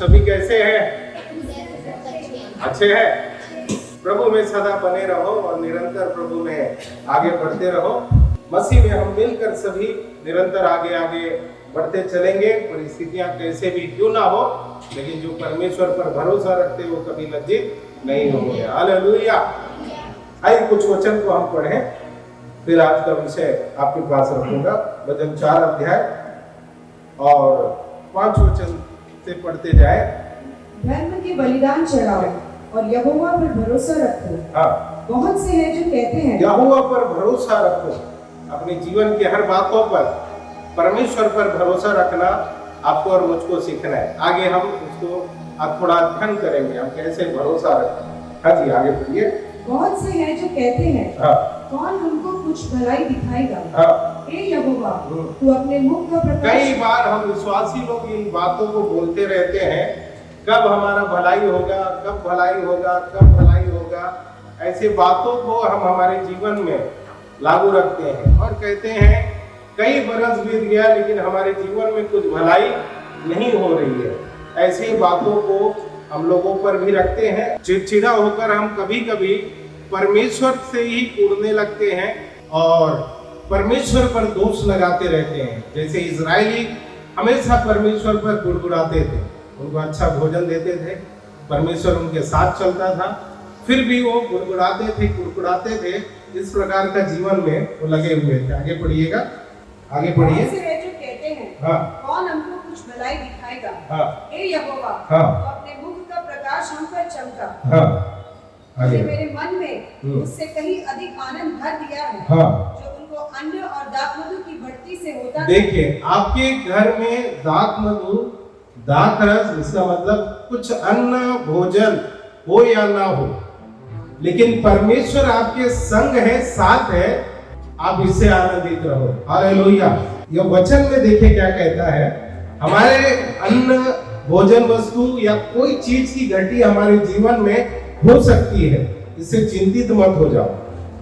सभी कैसे हैं? अच्छे हैं? प्रभु में सदा बने रहो और निरंतर प्रभु में आगे बढ़ते रहो। मसीह में हम मिलकर सभी निरंतर आगे आगे बढ़ते चलेंगे। परिस्थितियां कैसे भी क्यों ना हो, लेकिन जो परमेश्वर पर भरोसा रखते वो कभी लज्जित नहीं होंगे। हालेलुया। आइए कुछ वचन को हम पढ़ें, फिर आज का विषय आपके पास रखूंगा। वचन 4 अध्याय और 5 वचन से पढ़ते जाए। धर्म के बलिदान चढ़ाओ और यहोवा पर भरोसा रखो। हाँ, बहुत से हैं जो कहते हैं यहोवा पर भरोसा रखो। अपने जीवन की हर बातों पर परमेश्वर पर भरोसा रखना आपको और मुझको सीखना है। आगे हम उसको अब थोड़ा अध्ययन करेंगे, हम कैसे भरोसा रखें। हाँ जी, आगे बढ़िए। बहुत से हैं जो कहते हैं हाँ, कौन हमको कुछ भलाई दिखाएगा। हाँ। हे यहोवा, तू अपने मुख का प्रकाश। कई बार हम विश्वासी लोग इन बातों को बोलते रहते हैं, कब हमारा भलाई होगा, कब भलाई होगा, कब भलाई होगा। ऐसे बातों को हम हमारे जीवन में लागू रखते हैं और कहते हैं कई बरस बीत गया लेकिन हमारे जीवन में कुछ भलाई नहीं हो रही है। ऐसी बातों को हम लोगों पर भी रखते हैं। चिड़चिड़ा होकर हम कभी कभी परमेश्वर से ही कूदने लगते हैं और परमेश्वर पर दोष लगाते रहते हैं। जैसे इजरायली हमेशा परमेश्वर पर गुड़गुड़ाते थे, उनको अच्छा भोजन देते थे, परमेश्वर उनके साथ चलता था, फिर भी वो गुड़गुड़ाते थे, कुड़कुड़ाते थे। इस प्रकार का जीवन में वो लगे हुए थे। आगे पढ़िएगा, आगे पढ़िए। बहुत से हैं जो कहते हैं हाँ, कौन हमको कुछ भलाई दिखाएगा। हाँ, हे यहोवा, हाँ, तू अपने मुख का प्रकाश हम पर चमका। हाँ, आगे। तूने मेरे मन में उससे कहीं अधिक आनंद भर दिया है, हाँ। जो उनको अन्न और दाखमधु की भट्टी से होता था। देखिए, आपके घर में दाख मधु, दाख रस, इसका मतलब कुछ अन्न भोजन हो या ना हो, लेकिन परमेश्वर आपके संग है, साथ है, आप इससे आनंदित रहो। हालेलुया। यह वचन में देखिए क्या कहता है। हमारे अन्न भोजन वस्तु या कोई चीज की घटी हमारे जीवन में हो सकती है, इससे चिंतित मत हो जाओ।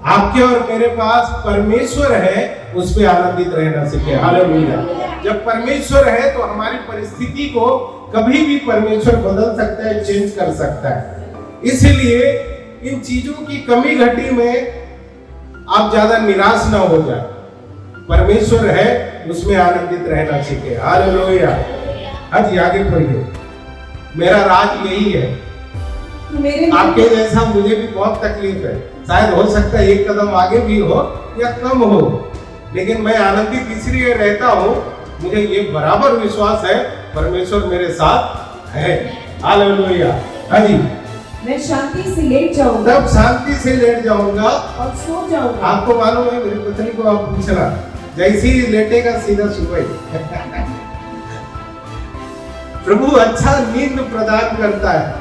आपके और मेरे पास परमेश्वर है, उस पे आनंदित रहना सीखे। हालेलुया। जब परमेश्वर है तो हमारी परिस्थिति को कभी भी परमेश्वर बदल सकता है, चेंज कर सकता है। इसीलिए इन चीजों की कमी घटी में आप ज्यादा निराश ना हो जाए। परमेश्वर है, उसमें आनंदित रहना सीखे। हालेलुया। हाँ जी, आगे पढ़िए। मेरा राज यही है। आपके जैसा मुझे भी बहुत तकलीफ है, शायद हो सकता है एक कदम आगे भी हो या कम हो, लेकिन मैं आनंदित इसलिए रहता हूँ, मुझे ये बराबर विश्वास है परमेश्वर मेरे साथ है। हालेलुया। हाँ जी। मैं शांति से लेट जाऊंगा, तब शांति से लेट जाऊंगा और सो जाऊंगा। आपको मालूम है, मेरी पत्नी को आप पूछना, जैसे ही लेटेगा सीधा सुबह प्रभु अच्छा नींद प्रदान करता है।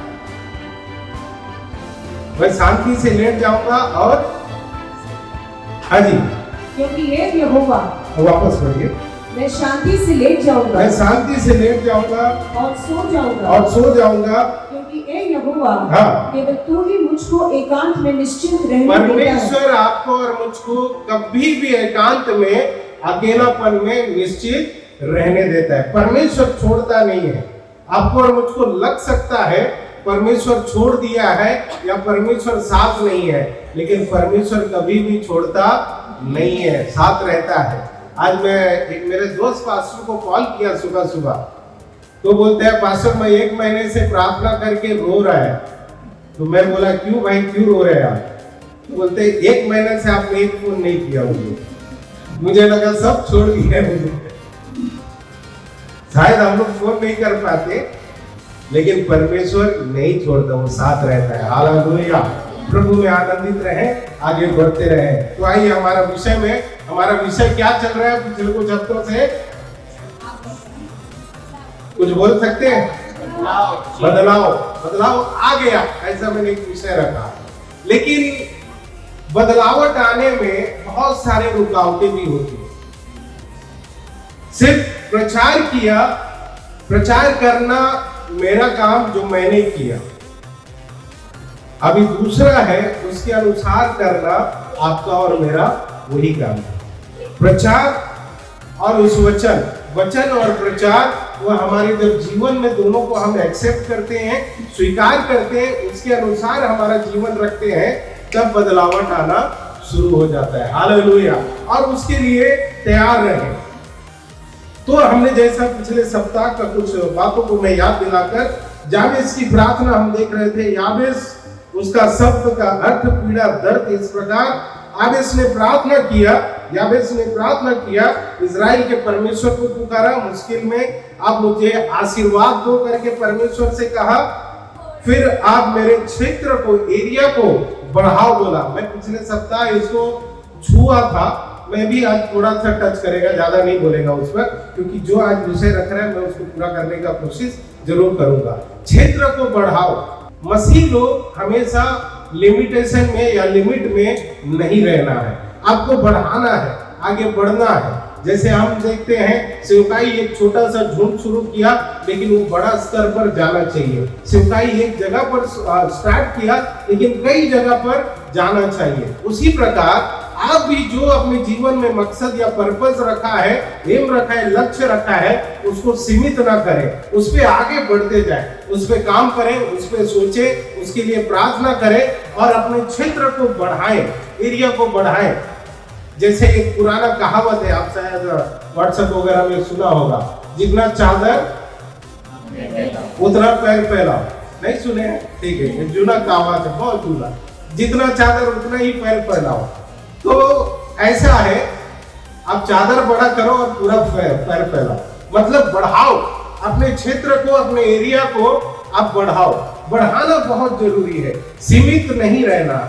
मैं शांति से लेट जाऊंगा और हाँ जी, क्योंकि हे यहोवा, वापस पढ़िए। मैं शांति से लेट जाऊंगा, मैं शांति से लेट जाऊंगा और सो जाऊंगा, और सो जाऊंगा, क्योंकि हे यहोवा, हाँ, केवल तू ही मुझको एकांत में निश्चिंत रहने देता है। परमेश्वर आपको और मुझको कभी भी एकांत में, अकेलापन में निश्चित रहने देता है। परमेश्वर छोड़ता नहीं है। आपको और मुझको लग सकता है परमेश्वर छोड़ दिया है या परमेश्वर साथ नहीं है, लेकिन परमेश्वर कभी भी छोड़ता नहीं है, साथ रहता है। आज मैं एक मेरे दोस्त पास्टर को कॉल किया सुबह सुबह, तो बोलते हैं पास्टर मैं 1 महीने से प्रार्थना करके रो रहा है। तो मैं बोला क्यों भाई, क्यों रो रहे हैं आप? तो बोलते 1 महीने से आपने एक फोन नहीं किया मुझे लगा सब छोड़ दिया मुझे। शायद हम लोग फोन नहीं कर पाते, लेकिन परमेश्वर नहीं छोड़ता, वो साथ रहता है। हालेलुया। प्रभु में आनंदित रहे, आगे बढ़ते रहे। तो आइए हमारा विषय में, हमारा विषय क्या चल रहा है पिछले कुछ हफ्तों से? कुछ बोल सकते हैं? बदलाव। बदलाव आ गया, ऐसा मैंने एक विषय रखा। लेकिन बदलावट आने में बहुत सारे रुकावटें भी होती है। सिर्फ प्रचार किया, प्रचार करना मेरा काम जो मैंने किया, अभी दूसरा है उसके अनुसार करना आपका और मेरा वही काम है। प्रचार और उस वचन वचन और प्रचार, वह हमारे जब जीवन में दोनों को हम एक्सेप्ट करते हैं, स्वीकार करते हैं, उसके अनुसार हमारा जीवन रखते हैं, तब बदलावट आना शुरू हो जाता है। हालेलुया। और उसके लिए तैयार रहें। तो हमने जैसा पिछले सप्ताह का कुछ बातों को मैं याद दिलाकर, याबेस की प्रार्थना हम देख रहे थे। याबेस, उसका शब्द का अर्थ पीड़ा, दर्द। इस प्रकार याबेस ने प्रार्थना किया, इजराइल के परमेश्वर को पुकारा, मुश्किल में आप मुझे आशीर्वाद दो करके परमेश्वर से कहा। फिर आप मेरे क्षेत्र को, एरिया को बढ़ाओ बोला। मैं पिछले सप्ताह इसको छुआ था, मैं भी आज थोड़ा सा टच करेगा, ज्यादा नहीं बोलेगा उस पर, क्योंकि जो आज विषय रख रहा है मैं उसको पूरा करने का कोशिश जरूर करूंगा। क्षेत्र को बढ़ाओ। मसीह लोग हमेशा लिमिटेशन में या लिमिट में नहीं रहना है, आपको बढ़ाना है, आगे बढ़ना है। जैसे हम देखते हैं, सेवकाई एक छोटा सा झुंड शुरू किया, लेकिन वो बड़ा स्तर पर जाना चाहिए। सेवकाई एक जगह पर स्टार्ट किया, लेकिन कई जगह पर जाना चाहिए। उसी प्रकार आप भी जो अपने जीवन में मकसद या पर्पस रखा है, एम रखा है, लक्ष्य रखा है, उसको सीमित ना करें, उस पे आगे बढ़ते जाएं, उस पे काम करें, उस पे सोचें, उसके लिए प्रार्थना करें और अपने क्षेत्र को बढ़ाएं, एरिया को बढ़ाएं। जैसे एक पुराना कहावत है, आप शायद व्हाट्सएप वगैरह में सुना होगा, जितना चादर उतना पैर फैलाओ। नहीं सुने? ठीक है, जूना कहावत है, बहुत जूना। जितना चादर उतना ही पैर फैलाओ। तो ऐसा है, आप चादर बड़ा करो और पूरा पैर फैलाओ, मतलब बढ़ाओ अपने क्षेत्र को, अपने एरिया को आप बढ़ाओ। बढ़ाना बहुत जरूरी है, सीमित नहीं रहना।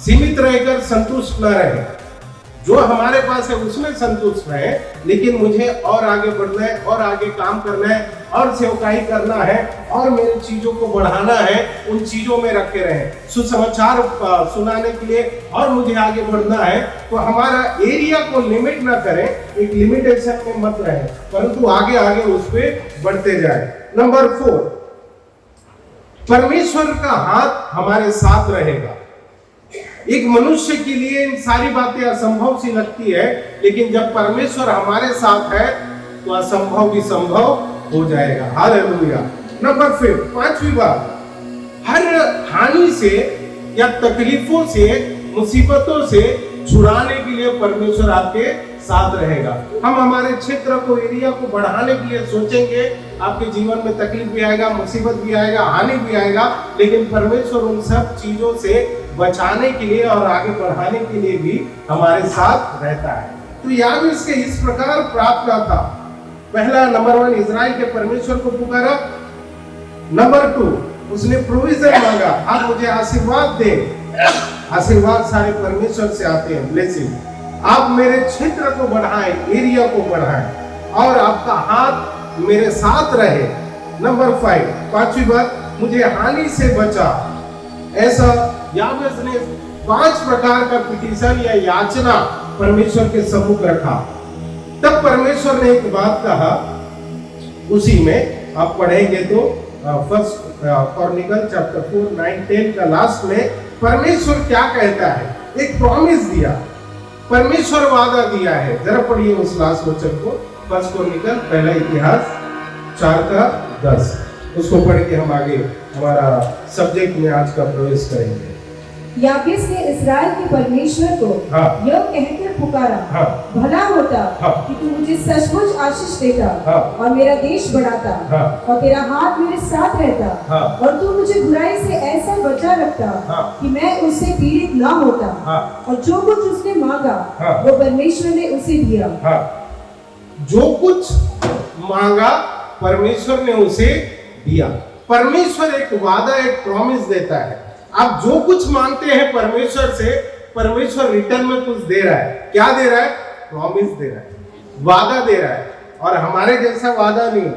सीमित रहकर संतुष्ट न रहे, जो हमारे पास है उसमें संतुष्ट रहे, लेकिन मुझे और आगे बढ़ना है, और आगे काम करना है, और सेवकाई करना है, और मेरी चीजों को बढ़ाना है, उन चीजों में रखे रहे। सुसमाचार सुनाने के लिए और मुझे आगे बढ़ना है, तो हमारा एरिया को लिमिट ना करें, एक लिमिटेशन में मत रहे, परंतु आगे आगे उस पर बढ़ते जाए। नंबर 4, परमेश्वर का हाथ हमारे साथ रहेगा। एक मनुष्य के लिए इन सारी बातें असंभव सी लगती है, लेकिन जब परमेश्वर हमारे साथ है तो असंभव भी संभव हो जाएगा। हालेलुया। नंबर 5वीं बात, हर हानि से या तकलीफों से, मुसीबतों से छुड़ाने के लिए परमेश्वर आपके साथ रहेगा। हम हमारे क्षेत्र को, एरिया को बढ़ाने के लिए सोचेंगे, आपके जीवन में तकलीफ भी आएगा, मुसीबत भी आएगा, हानि भी आएगा, लेकिन परमेश्वर उन सब चीजों से बचाने के लिए और आगे बढ़ाने के लिए भी हमारे साथ रहता है। तो याबेस के इस प्रकार प्रार्थना था। पहला, नंबर 1, इजराइल के परमेश्वर को पुकारा। नंबर 2, उसने प्रोविजन मांगा, आप मुझे आशीर्वाद दे। आशीर्वाद सारे परमेश्वर से आते हैं, ब्लेसिंग। आप मेरे क्षेत्र को बढ़ाएं, एरिया को बढ़ाएं, और आपका हाथ मेरे साथ रहे। नंबर 5, 5वीं बात, मुझे हानि से बचा। ऐसा याबेस ने 5 प्रकार का पिटीशन या याचना परमेश्वर के सम्मुख रखा। तब परमेश्वर ने एक बात कहा, उसी में आप पढ़ेंगे तो फर्स्ट क्रॉनिकल चैप्टर 4, 9, 10 का लास्ट में परमेश्वर क्या कहता है, एक प्रॉमिस दिया, परमेश्वर वादा दिया है। जरा पढ़िए उस लास्ट वचन को, फर्स्ट क्रॉनिकल, पहला इतिहास 4 का 10। उसको पढ़ के हम आगे हमारा सब्जेक्ट में आज का प्रवेश करेंगे। याबेस ने इस्राएल के परमेश्वर को यह कहकर पुकारा, भला होता कि तू मुझे सचमुच आशीष देता और मेरा देश बढ़ाता और तेरा हाथ मेरे साथ रहता और तू मुझे बुराई से ऐसा बचा रखता कि मैं उससे पीड़ित ना होता, और जो कुछ उसने मांगा वो परमेश्वर ने उसे दिया। जो कुछ मांगा परमेश्वर ने उसे दिया। परमेश्वर एक वादा, एक प्रॉमिस देता है। आप जो कुछ मांगते हैं परमेश्वर से, परमेश्वर रिटर्न में कुछ दे रहा है। क्या दे रहा है? प्रॉमिस दे रहा है, वादा दे रहा है। और हमारे जैसा वादा नहीं,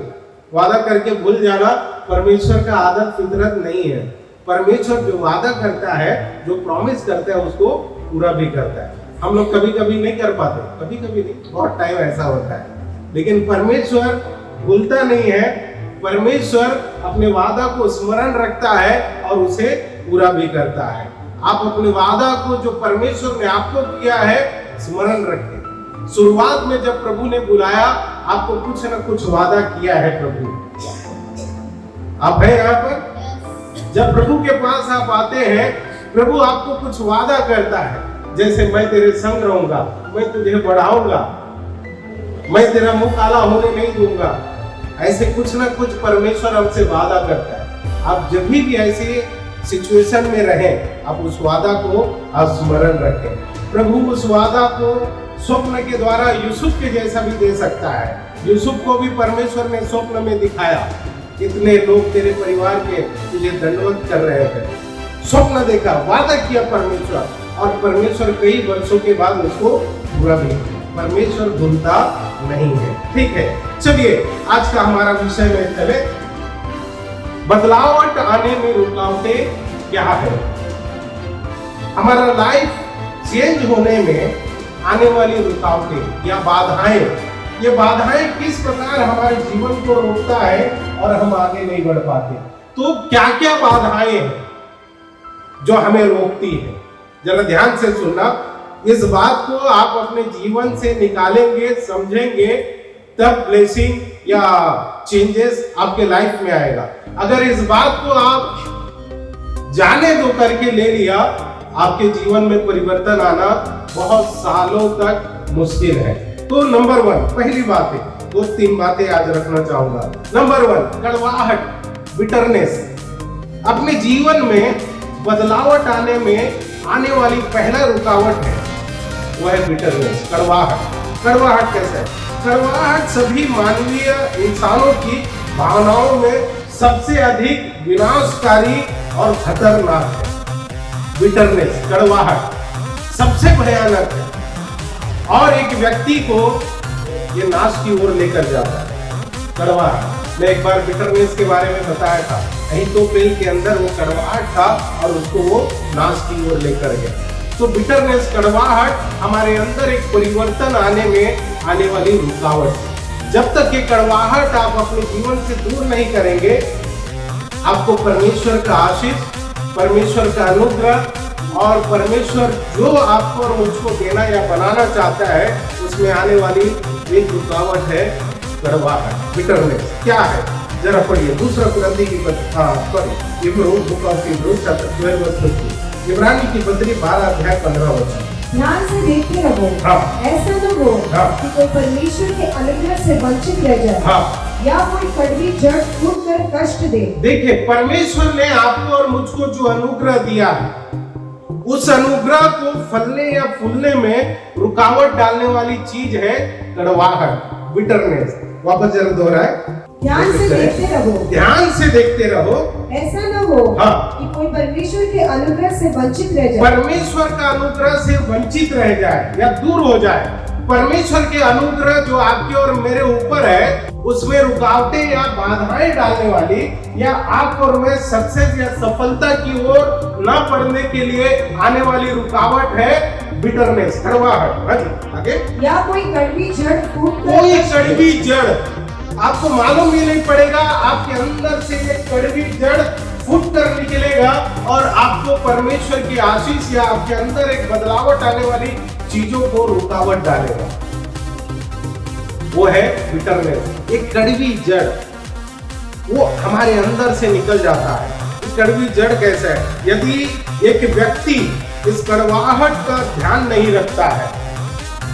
वादा करके भूल जाना परमेश्वर का आदत, फितरत नहीं है। परमेश्वर जो वादा करता है, जो प्रॉमिस करता है, उसको पूरा भी करता है। हम लोग कभी कभी नहीं कर पाते, कभी कभी नहीं, बहुत टाइम ऐसा होता है, लेकिन परमेश्वर भूलता नहीं है। परमेश्वर अपने वादा को स्मरण रखता है और उसे पूरा भी करता है। आप अपने वादा को जो परमेश्वर ने आपको किया है स्मरण रखें, शुरुआत में जब प्रभु ने बुलाया, आपको कुछ न कुछ वादा किया है प्रभु। आप है यहाँ पर? जब प्रभु के पास आप आते हैं, प्रभु आपको कुछ वादा करता है, जैसे मैं तेरे संग रहूंगा, मैं तुझे बढ़ाऊंगा, मैं तेरा मुंह काला होने नहीं दूंगा। ऐसे कुछ ना कुछ परमेश्वर हमसे वादा करता है। आप जब भी ऐसे सिचुएशन में रहें, आप उस वादा को आप स्मरण रखें। प्रभु उस वादा को स्वप्न के द्वारा यूसुफ के जैसा भी दे सकता है। यूसुफ को भी परमेश्वर ने स्वप्न में दिखाया, इतने लोग तेरे परिवार के तुझे दंडवत कर रहे थे। स्वप्न देखा, वादा किया परमेश्वर, और परमेश्वर कई वर्षों के बाद उसको पूरा भी किया। परमेश्वर भूलता नहीं है। ठीक है, चलिए आज का हमारा विषय में चले। बदलावट आने में रुकावटें क्या है? हमारा लाइफ चेंज होने में आने वाली रुकावटें या बाधाएं, ये बाधाएं किस प्रकार हमारे जीवन को रोकता है और हम आगे नहीं बढ़ पाते। तो क्या क्या बाधाएं हैं जो हमें रोकती है? जरा ध्यान से सुनना। इस बात को आप अपने जीवन से निकालेंगे, समझेंगे, तब ब्लेसिंग या चेंजेस आपके लाइफ में आएगा। अगर इस बात को आप जाने दो करके ले लिया, आपके जीवन में परिवर्तन आना बहुत सालों तक मुश्किल है। तो नंबर 1, पहली बात है, 2-3 बातें आज रखना चाहूंगा। नंबर 1, कड़वाहट, बिटरनेस। अपने जीवन में बदलावट आने में आने वाली पहला रुकावट है, वह है बिटरनेस, कड़वाहट। कड़वाहट कैसे है? कड़वाहट सभी मानवीय इंसानों की भावनाओं में सबसे अधिक विनाशकारी और खतरनाक है। बिटरनेस, कड़वाहट सबसे भयानक है और एक व्यक्ति को ये नाश की ओर लेकर जाता है। कड़वाहट, मैं एक बार बिटरनेस के बारे में बताया था। अहीतोपेल के अंदर वो कड़वाहट था और उसको वो नाश की ओर लेकर गया। तो बिटरनेस, कड़वाहट हमारे अंदर एक परिवर्तन आने में आने वाली रुकावट है। जब तक ये कड़वाहट आप अपने जीवन से दूर नहीं करेंगे, आपको परमेश्वर का आशीष, परमेश्वर का अनुग्रह और परमेश्वर जो आपको और मुझको देना या बनाना चाहता है, उसमें आने वाली एक रुकावट है कड़वाहट, बिटरनेस। क्या है? जरा पढ़िए, दूसरा कुरिन्थी की पत्री, book of Hebrews chapter 12 verse 15, इब्रानी की पत्री 12 अध्याय 15 वचन। ध्यान से देखते रहो, ऐसा न हो कि कोई परमेश्वर के अनुग्रह से वंचित रह जाए या कोई कड़वी जड़ फूट कर कष्ट दे। देखिए, परमेश्वर ने आपको और मुझको जो अनुग्रह दिया है, उस अनुग्रह को फलने या फूलने में रुकावट डालने वाली चीज है कड़वाहट, बिटरनेस। वापस जरा दोहराए, ध्यान से देखते रहो, ध्यान से देखते रहो, ऐसा न हो कि कोई परमेश्वर के अनुग्रह से वंचित रह जाए। परमेश्वर का अनुग्रह से वंचित रह जाए या दूर हो जाए। परमेश्वर के अनुग्रह जो आपके और मेरे ऊपर है, उसमें रुकावटें या बाधाएं डालने वाली या आप और मैं सक्सेस या सफलता की ओर न बढ़ने के लिए आने वाली रुकावट है बिटरनेस, कड़वाहट। आगे, या कोई कड़वी जड़ फूट, कोई कड़वी जड़, आपको मालूम भी नहीं पड़ेगा, आपके अंदर से एक कड़वी जड़ फूट कर निकलेगा और आपको परमेश्वर की आशीष या आपके अंदर एक बदलावट आने वाली चीजों को रुकावट डालेगा। वो है बिटरनेस, एक कड़वी जड़, वो हमारे अंदर से निकल जाता है। कड़वी जड़ कैसा है? यदि एक व्यक्ति इस कड़वाहट का ध्यान नहीं रखता है,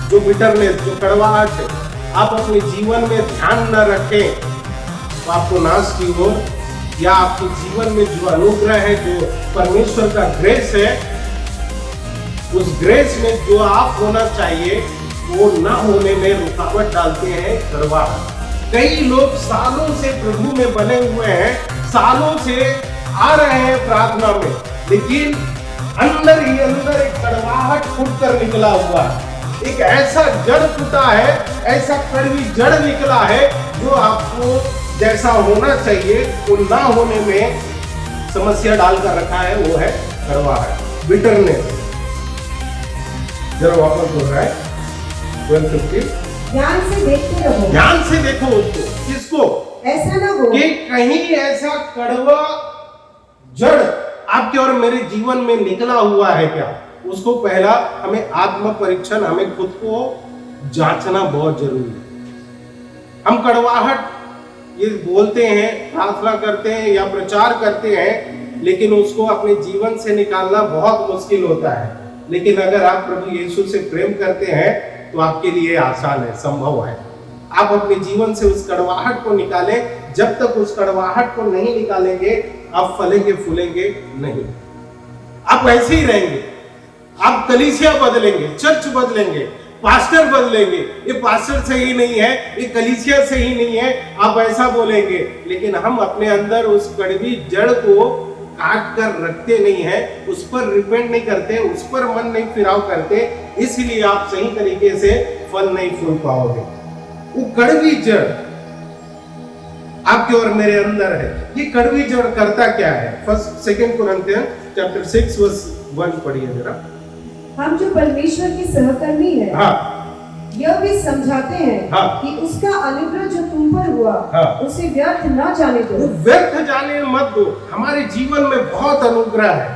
जो बिटरनेस, जो कड़वाहट है, आप अपने जीवन में ध्यान न रखें, तो आपको नाश की ओर या आपके जीवन में जो अनुग्रह है, जो परमेश्वर का ग्रेस है, उस ग्रेस में जो आप होना चाहिए वो ना होने में रुकावट डालते हैं कड़वाहट। कई लोग सालों से प्रभु में बने हुए हैं, सालों से आ रहे हैं प्रार्थना में, लेकिन अंदर ही अंदर एक कड़वाहट फूट कर निकला हुआ है। एक ऐसा जड़ फूटा है, ऐसा कड़वी जड़ निकला है जो आपको जैसा होना चाहिए वो ना होने में समस्या डालकर रखा है, वो है कड़वाहट, बिटरनेस। जरा वापस बोल रहा है 12:50, ध्यान से देखते रहो, ध्यान से देखो उसको, किसको? ऐसा ना हो कि कहीं ऐसा कड़वा जड़ आपके और मेरे जीवन में निकला हुआ है क्या? उसको पहला हमें आत्म परीक्षण, हमें खुद को जांचना बहुत जरूरी है। हम कड़वाहट ये बोलते हैं, प्रार्थना करते हैं या प्रचार करते हैं, लेकिन उसको अपने जीवन से निकालना बहुत मुश्किल होता है। लेकिन अगर आप प्रभु यीशु से प्रेम करते हैं तो आपके लिए आसान है, संभव है। आप अपने जीवन से उस कड़वाहट को निकालें। जब तक उस कड़वाहट को नहीं निकालेंगे आप फलेंगे फूलेंगे नहीं, आप ऐसे ही रहेंगे। आप कलीसिया बदलेंगे, चर्च बदलेंगे, पास्टर बदलेंगे, ये पास्टर सही नहीं है, ये कलीसिया सही नहीं है, आप ऐसा बोलेंगे। लेकिन हम अपने अंदर उस कड़वी जड़ को काट कर रखते नहीं है, उस पर रिपेंट नहीं करते, उस पर मन नहीं फिराव करते, इसलिए आप सही तरीके से फल नहीं फूल पाओगे। वो कड़वी जड़ आपके और मेरे अंदर है। ये कड़वी जड़ करता क्या है? First second Corinthians chapter 6 verse 1 पढ़िए जरा। हम जो परमेश्वर के सहकर्मी हैं, यह भी समझाते हैं कि उसका अनुग्रह जो तुम पर हुआ उसे व्यर्थ न जाने दो। व्यर्थ जाने मत दो। हमारे जीवन में बहुत अनुग्रह है,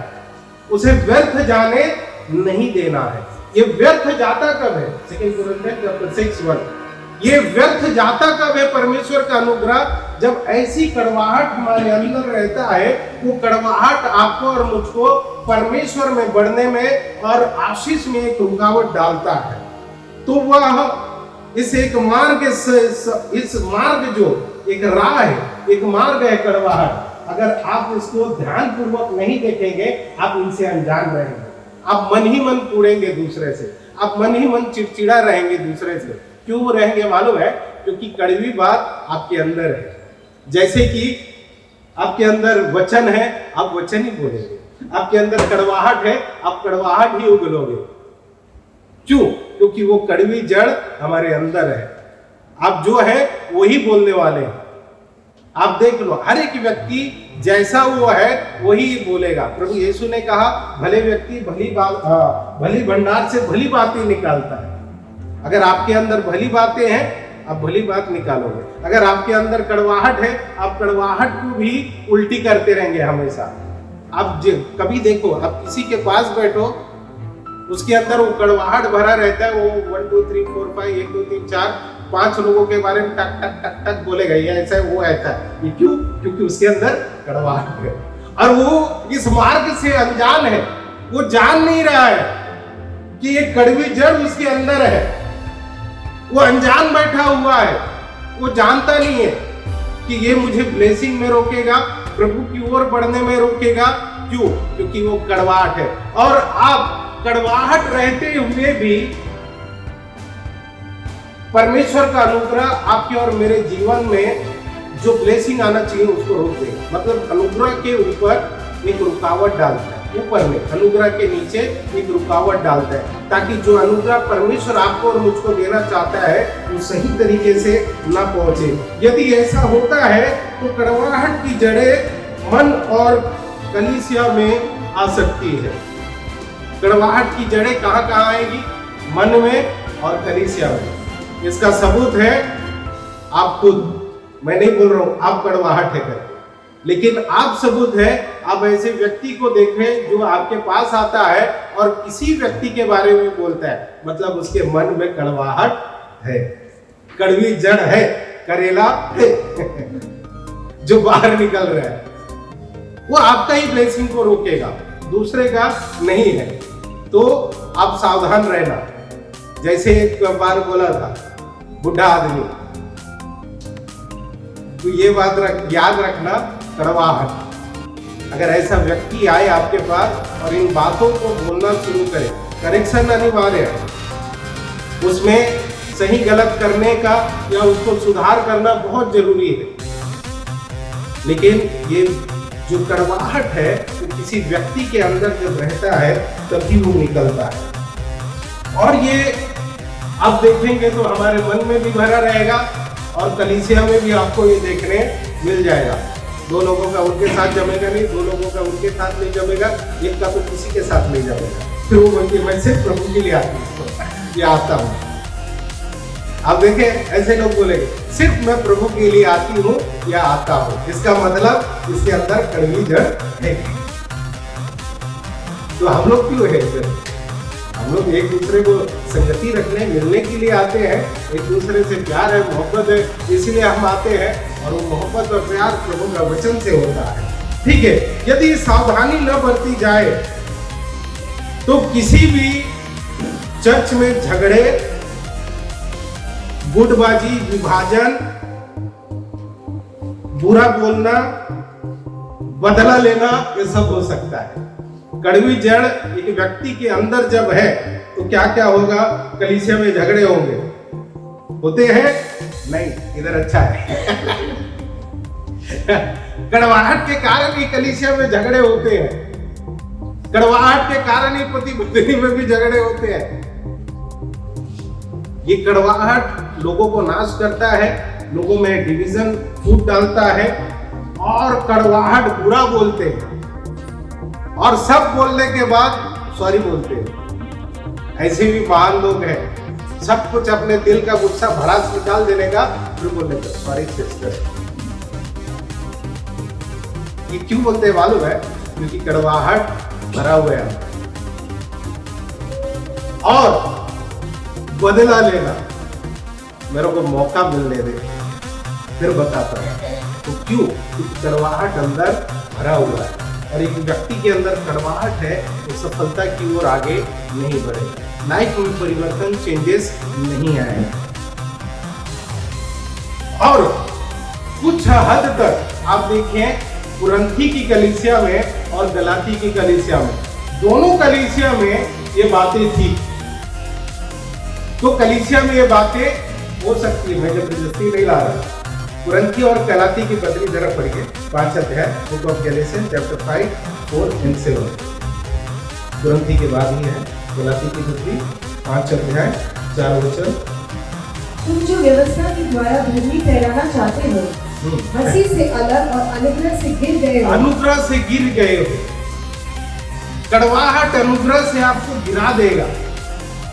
उसे व्यर्थ जाने नहीं देना है। ये व्यर्थ जाता कब है? Second Corinthians chapter 6:1। ये व्यर्थ जाता कब है परमेश्वर का अनुग्रह? जब ऐसी कड़वाहट हमारे अंदर रहता है, वो कड़वाहट आपको और मुझको परमेश्वर में बढ़ने में और आशीष में एक रुकावट डालता है। तो वह इस एक मार्ग, इस मार्ग जो एक राह है, एक मार्ग है कड़वाहट, अगर आप इसको ध्यान पूर्वक नहीं देखेंगे आप इनसे अनजान रहेंगे। आप मन ही मन कूड़ेंगे दूसरे से, आप मन ही मन चिड़चिड़ा रहेंगे दूसरे से। क्यों रहेंगे मालूम है? क्योंकि कड़वी बात आपके अंदर है। जैसे कि आपके अंदर वचन है, आप वचन ही बोलेंगे। आपके अंदर कड़वाहट है, आप कड़वाहट ही उगलोगे। क्यों? क्योंकि वो कड़वी जड़ हमारे अंदर है। आप जो है वही बोलने वाले हैं। आप देख लो, हर एक व्यक्ति जैसा वो है वही बोलेगा। प्रभु यीशु ने कहा, भले व्यक्ति भली भंडार से भली बातें निकालता है। अगर आपके अंदर भली बातें हैं आप भली बात निकालोगे। अगर आपके अंदर कड़वाहट है आप कड़वाहट को भी उल्टी करते रहेंगे हमेशा। आप कभी देखो, आप किसी के पास बैठो, उसके अंदर वो कड़वाहट भरा रहता है। वो 1 2 3 4 5 1 2 3 4 5 लोगों के बारे में टक टक टक टक बोलेगा, ये ऐसा है वो ऐसा है। ये क्यों? क्योंकि उसके अंदर कड़वाहट है और वो इस मार्ग से अनजान है। वो जान नहीं रहा है कि ये कड़वी जड़ उसके अंदर है। वो अनजान बैठा हुआ है, वो जानता नहीं है कि ये मुझे ब्लेसिंग में रोकेगा, प्रभु की ओर बढ़ने में रोकेगा। क्यों? क्योंकि वो कड़वाहट है। और आप कड़वाहट रहते हुए भी परमेश्वर का अनुग्रह आपके और मेरे जीवन में जो ब्लेसिंग आना चाहिए उसको रोक देगा। मतलब अनुग्रह के ऊपर एक रुकावट डालता है, ऊपर में अनुग्रह के नीचे एक रुकावट डालता है, ताकि जो अनुग्रह परमेश्वर आपको और मुझको देना चाहता है वो सही तरीके से ना पहुंचे। यदि ऐसा होता है तो कड़वाहट की जड़ें मन और कलीसिया में आ सकती है। कड़वाहट की जड़ें कहाँ कहाँ आएगी? मन में और कलीसिया में। इसका सबूत है आप खुद। मैं नहीं बोल रहा हूं आप कड़वाहट है करके, लेकिन आप सबूत है आप ऐसे व्यक्ति को देखें जो आपके पास आता है और किसी व्यक्ति के बारे में बोलता है, मतलब उसके मन में कड़वाहट है, कड़वी जड़ है, करेला है जो बाहर निकल रहा है। वो आपका ही ब्लेसिंग को रोकेगा, दूसरे का नहीं है। तो आप सावधान रहना। जैसे एक बार बोला था बुढ़ा आदमी, तो ये बात याद रखना, कड़वाहट। अगर ऐसा व्यक्ति आए आपके पास और इन बातों को बोलना शुरू करे, करेक्शन अनिवार्य है, उसमें सही गलत करने का या उसको सुधार करना बहुत जरूरी है। लेकिन ये जो कड़वाहट है वो किसी व्यक्ति के अंदर जब रहता है तभी वो निकलता है। और ये आप देखेंगे तो हमारे मन में भी भरा रहेगा और कलीसिया में भी आपको ये देखने मिल जाएगा। दो लोगों का उनके साथ जमेगा नहीं, दो लोगों का उनके साथ नहीं जमेगा, एक का तो किसी के साथ नहीं जमेगा। फिर वो बोलती मैं सिर्फ प्रभु के लिए आती हूँ या आता हूँ। आप देखें ऐसे लोग बोलेंगे सिर्फ मैं प्रभु के लिए आती हूँ या आता हूँ, इसका मतलब इसके अंदर कड़वी जड़ है। तो हम लोग क्यों है? हम लोग एक दूसरे को संगति रखने मिलने के लिए आते हैं, एक दूसरे से प्यार है, मोहब्बत है, इसलिए हम आते हैं। और वो मोहब्बत और प्यार प्रभु का वचन से होता है। ठीक है, यदि सावधानी न बरती जाए तो किसी भी चर्च में झगड़े, गुटबाजी, विभाजन, बुरा बोलना, बदला लेना, ये सब हो सकता है। कड़वी जड़ एक व्यक्ति के अंदर जब है तो क्या क्या होगा? कलीसिया में झगड़े होंगे, होते हैं? नहीं, इधर अच्छा है। कड़वाहट के कारण ही कलीसिया में झगड़े होते हैं, कड़वाहट के कारण ही पति पत्नी में भी झगड़े होते हैं। ये कड़वाहट लोगों को नाश करता है, लोगों में डिवीजन फूट डालता है, और कड़वाहट बुरा बोलते हैं और सब बोलने के बाद सॉरी बोलते हैं। ऐसे भी महान लोग हैं, सब कुछ अपने दिल का गुस्सा भड़ास निकाल देने का, फिर बोलने का सॉरी सिस्टर। ये क्यों बोलते हैं मालूम है? क्योंकि कड़वाहट भरा हुआ है। और बदला लेना, मेरे को मौका मिलने दे, फिर बताता हूं। तो क्यों? क्योंकि कड़वाहट अंदर भरा हुआ है, और एक व्यक्ति के अंदर कड़वाहट है तो सफलता की ओर आगे नहीं बढ़ेगा, लाइफ में परिवर्तन, चेंजेस नहीं आएगा। और कुछ हद तक आप देखें, कुरिन्थी की कलीसिया में और गलाती की कलीसिया में, दोनों कलीसिया में ये बातें थी। तो कलीसिया में ये बातें हो सकती है, मैं जबरदस्ती नहीं ला रहा। कुरिन्थी और गलाती की पत्री जरा पढ़िए, 5 अध्याय, book of Galatians chapter 5, 4 and 7। कुरिन्थी के बाद ही है गलाती की पत्री, 5 अध्याय, 4 वचन। तुम जो व्यवस्था के द्वारा धर्मी ठहराना चाहते हो, मसीह से अलग और अनुग्रह से गिर गए हो। अनुग्रह से गिर गए हो। कड़वाहट अनुग्रह से आपको गिरा देगा।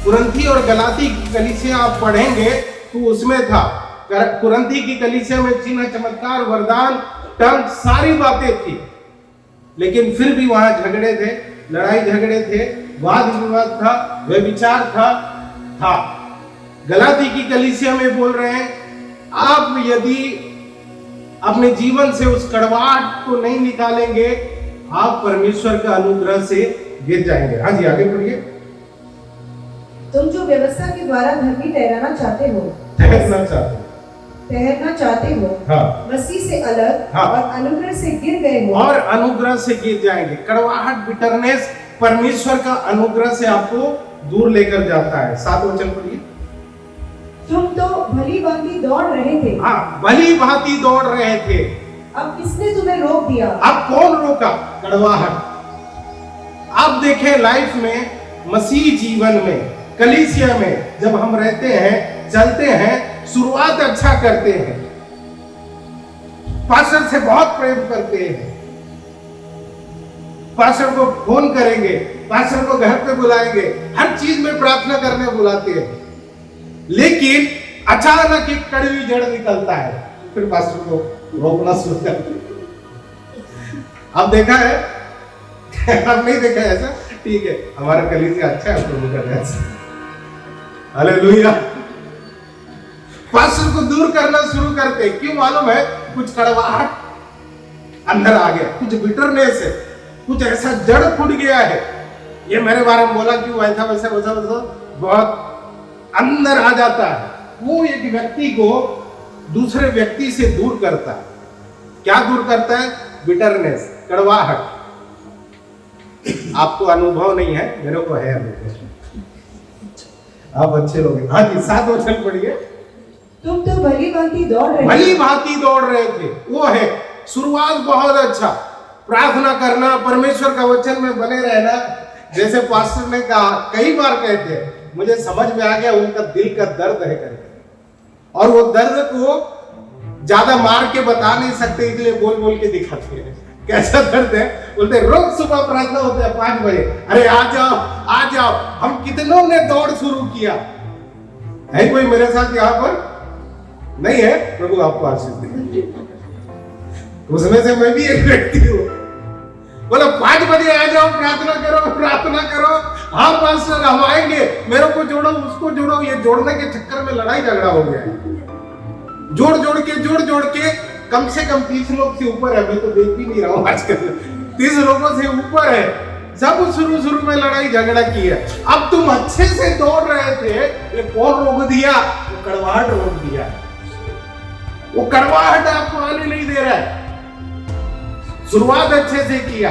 कुरिन्थी और गलाती की कलीसिया आप पढ़ेंगे तो उसमें था, कुरिन्थी की कलीसिया में चिन्ह, चमत्कार, वरदान, टंग, सारी बातें थी, लेकिन फिर भी वहां झगड़े थे, लड़ाई झगड़े थे, वाद विवाद था, व्यभिचार था। गलाती की कलीसिया में बोल रहे हैं, आप यदि अपने जीवन से उस कड़वाहट को नहीं निकालेंगे, आप परमेश्वर का अनुग्रह से गिर जाएंगे। हाँ जी, आगे पढ़िए। तुम जो व्यवस्था के द्वारा धर्मी ठहराना चाहते हो, ठहरना चाहते हो, हाँ, मसीह से अलग, हाँ, और अनुग्रह से गिर गए हो, और अनुग्रह से गिर जाएंगे। कड़वाहट, बिटरनेस, परमेश्वर का अनुग्रह से आपको दूर लेकर जाता है। 7 वचन पढ़िए। तुम तो भली भांति दौड़ रहे थे। हाँ, भली भांति दौड़ रहे थे। अब किसने तुम्हें रोक दिया? अब कौन रोका? कड़वाहट। आप देखें, लाइफ में, मसीह जीवन में, कलीसिया में जब हम रहते हैं, चलते हैं, शुरुआत अच्छा करते हैं, पास्टर से बहुत प्रेम करते हैं, पास्टर को फोन करेंगे, पास्टर को घर पे बुलाएंगे, हर चीज में प्रार्थना करने बुलाते हैं, लेकिन अचानक एक कड़वी जड़ निकलता है, फिर पास्टर को रोकना शुरू करते। अब देखा है? अब नहीं देखा है ऐसा? ठीक है, हमारा कलीसिया अच्छा है, प्रभु का ऐसा। हालेलुया। पास्टर को दूर करना शुरू करते, क्यों मालूम है? कुछ कड़वाहट अंदर आ गया, कुछ बिटरनेस है, कुछ ऐसा जड़ फूट गया है, ये मेरे बारे में बोला क्यों, ऐसा वैसा वैसा वैसा बहुत अंदर आ जाता है। वो एक व्यक्ति को दूसरे व्यक्ति से दूर करता है। क्या दूर करता है? बिटरनेस, कड़वाहट। आपको अनुभव नहीं है, मेरे को है अनुभव। आप अच्छे लोग हैं। हाँ जी, 7 वचन पढ़िए। तुम तो भली भांति दौड़ रहे थे। भली भांति दौड़ रहे थे, वो है शुरुआत बहुत अच्छा, प्रार्थना करना, परमेश्वर का वचन में बने रहना। जैसे पास्टर ने कहा, कई बार कहते हैं, मुझे समझ में आ गया उनका दिल का दर्द है करके, और वो दर्द को ज्यादा मार के बता नहीं सकते, इसलिए बोल बोल के दिखाते हैं। कैसा दर्द है? बोलते रोज सुबह प्रार्थना होते हैं 5 बजे, अरे आ जाओ आ जाओ। हम कितनों ने दौड़ शुरू किया है, कोई मेरे साथ यहाँ पर नहीं है? प्रभु आपको आशीष दे। उसमें से मैं भी एक व्यक्ति हूँ। बोला 5 बजे आ जाओ, प्रार्थना करो, प्रार्थना करो। हाँ पास्टर हम आएंगे, मेरे को जोड़ो, उसको जोड़ो। ये जोड़ने के चक्कर में लड़ाई झगड़ा हो गया है। जोड़ के कम से कम 30 लोग से ऊपर है। मैं तो देख भी नहीं रहा हूँ आजकल, 30 लोगों से ऊपर है। सब शुरू में लड़ाई झगड़ा की है। अब तुम अच्छे से दौड़ रहे थे, ये कौन रोक दिया? वो कड़वाहट रोक दिया। वो कड़वाहट आपको आने नहीं दे रहा है। शुरुआत अच्छे से किया।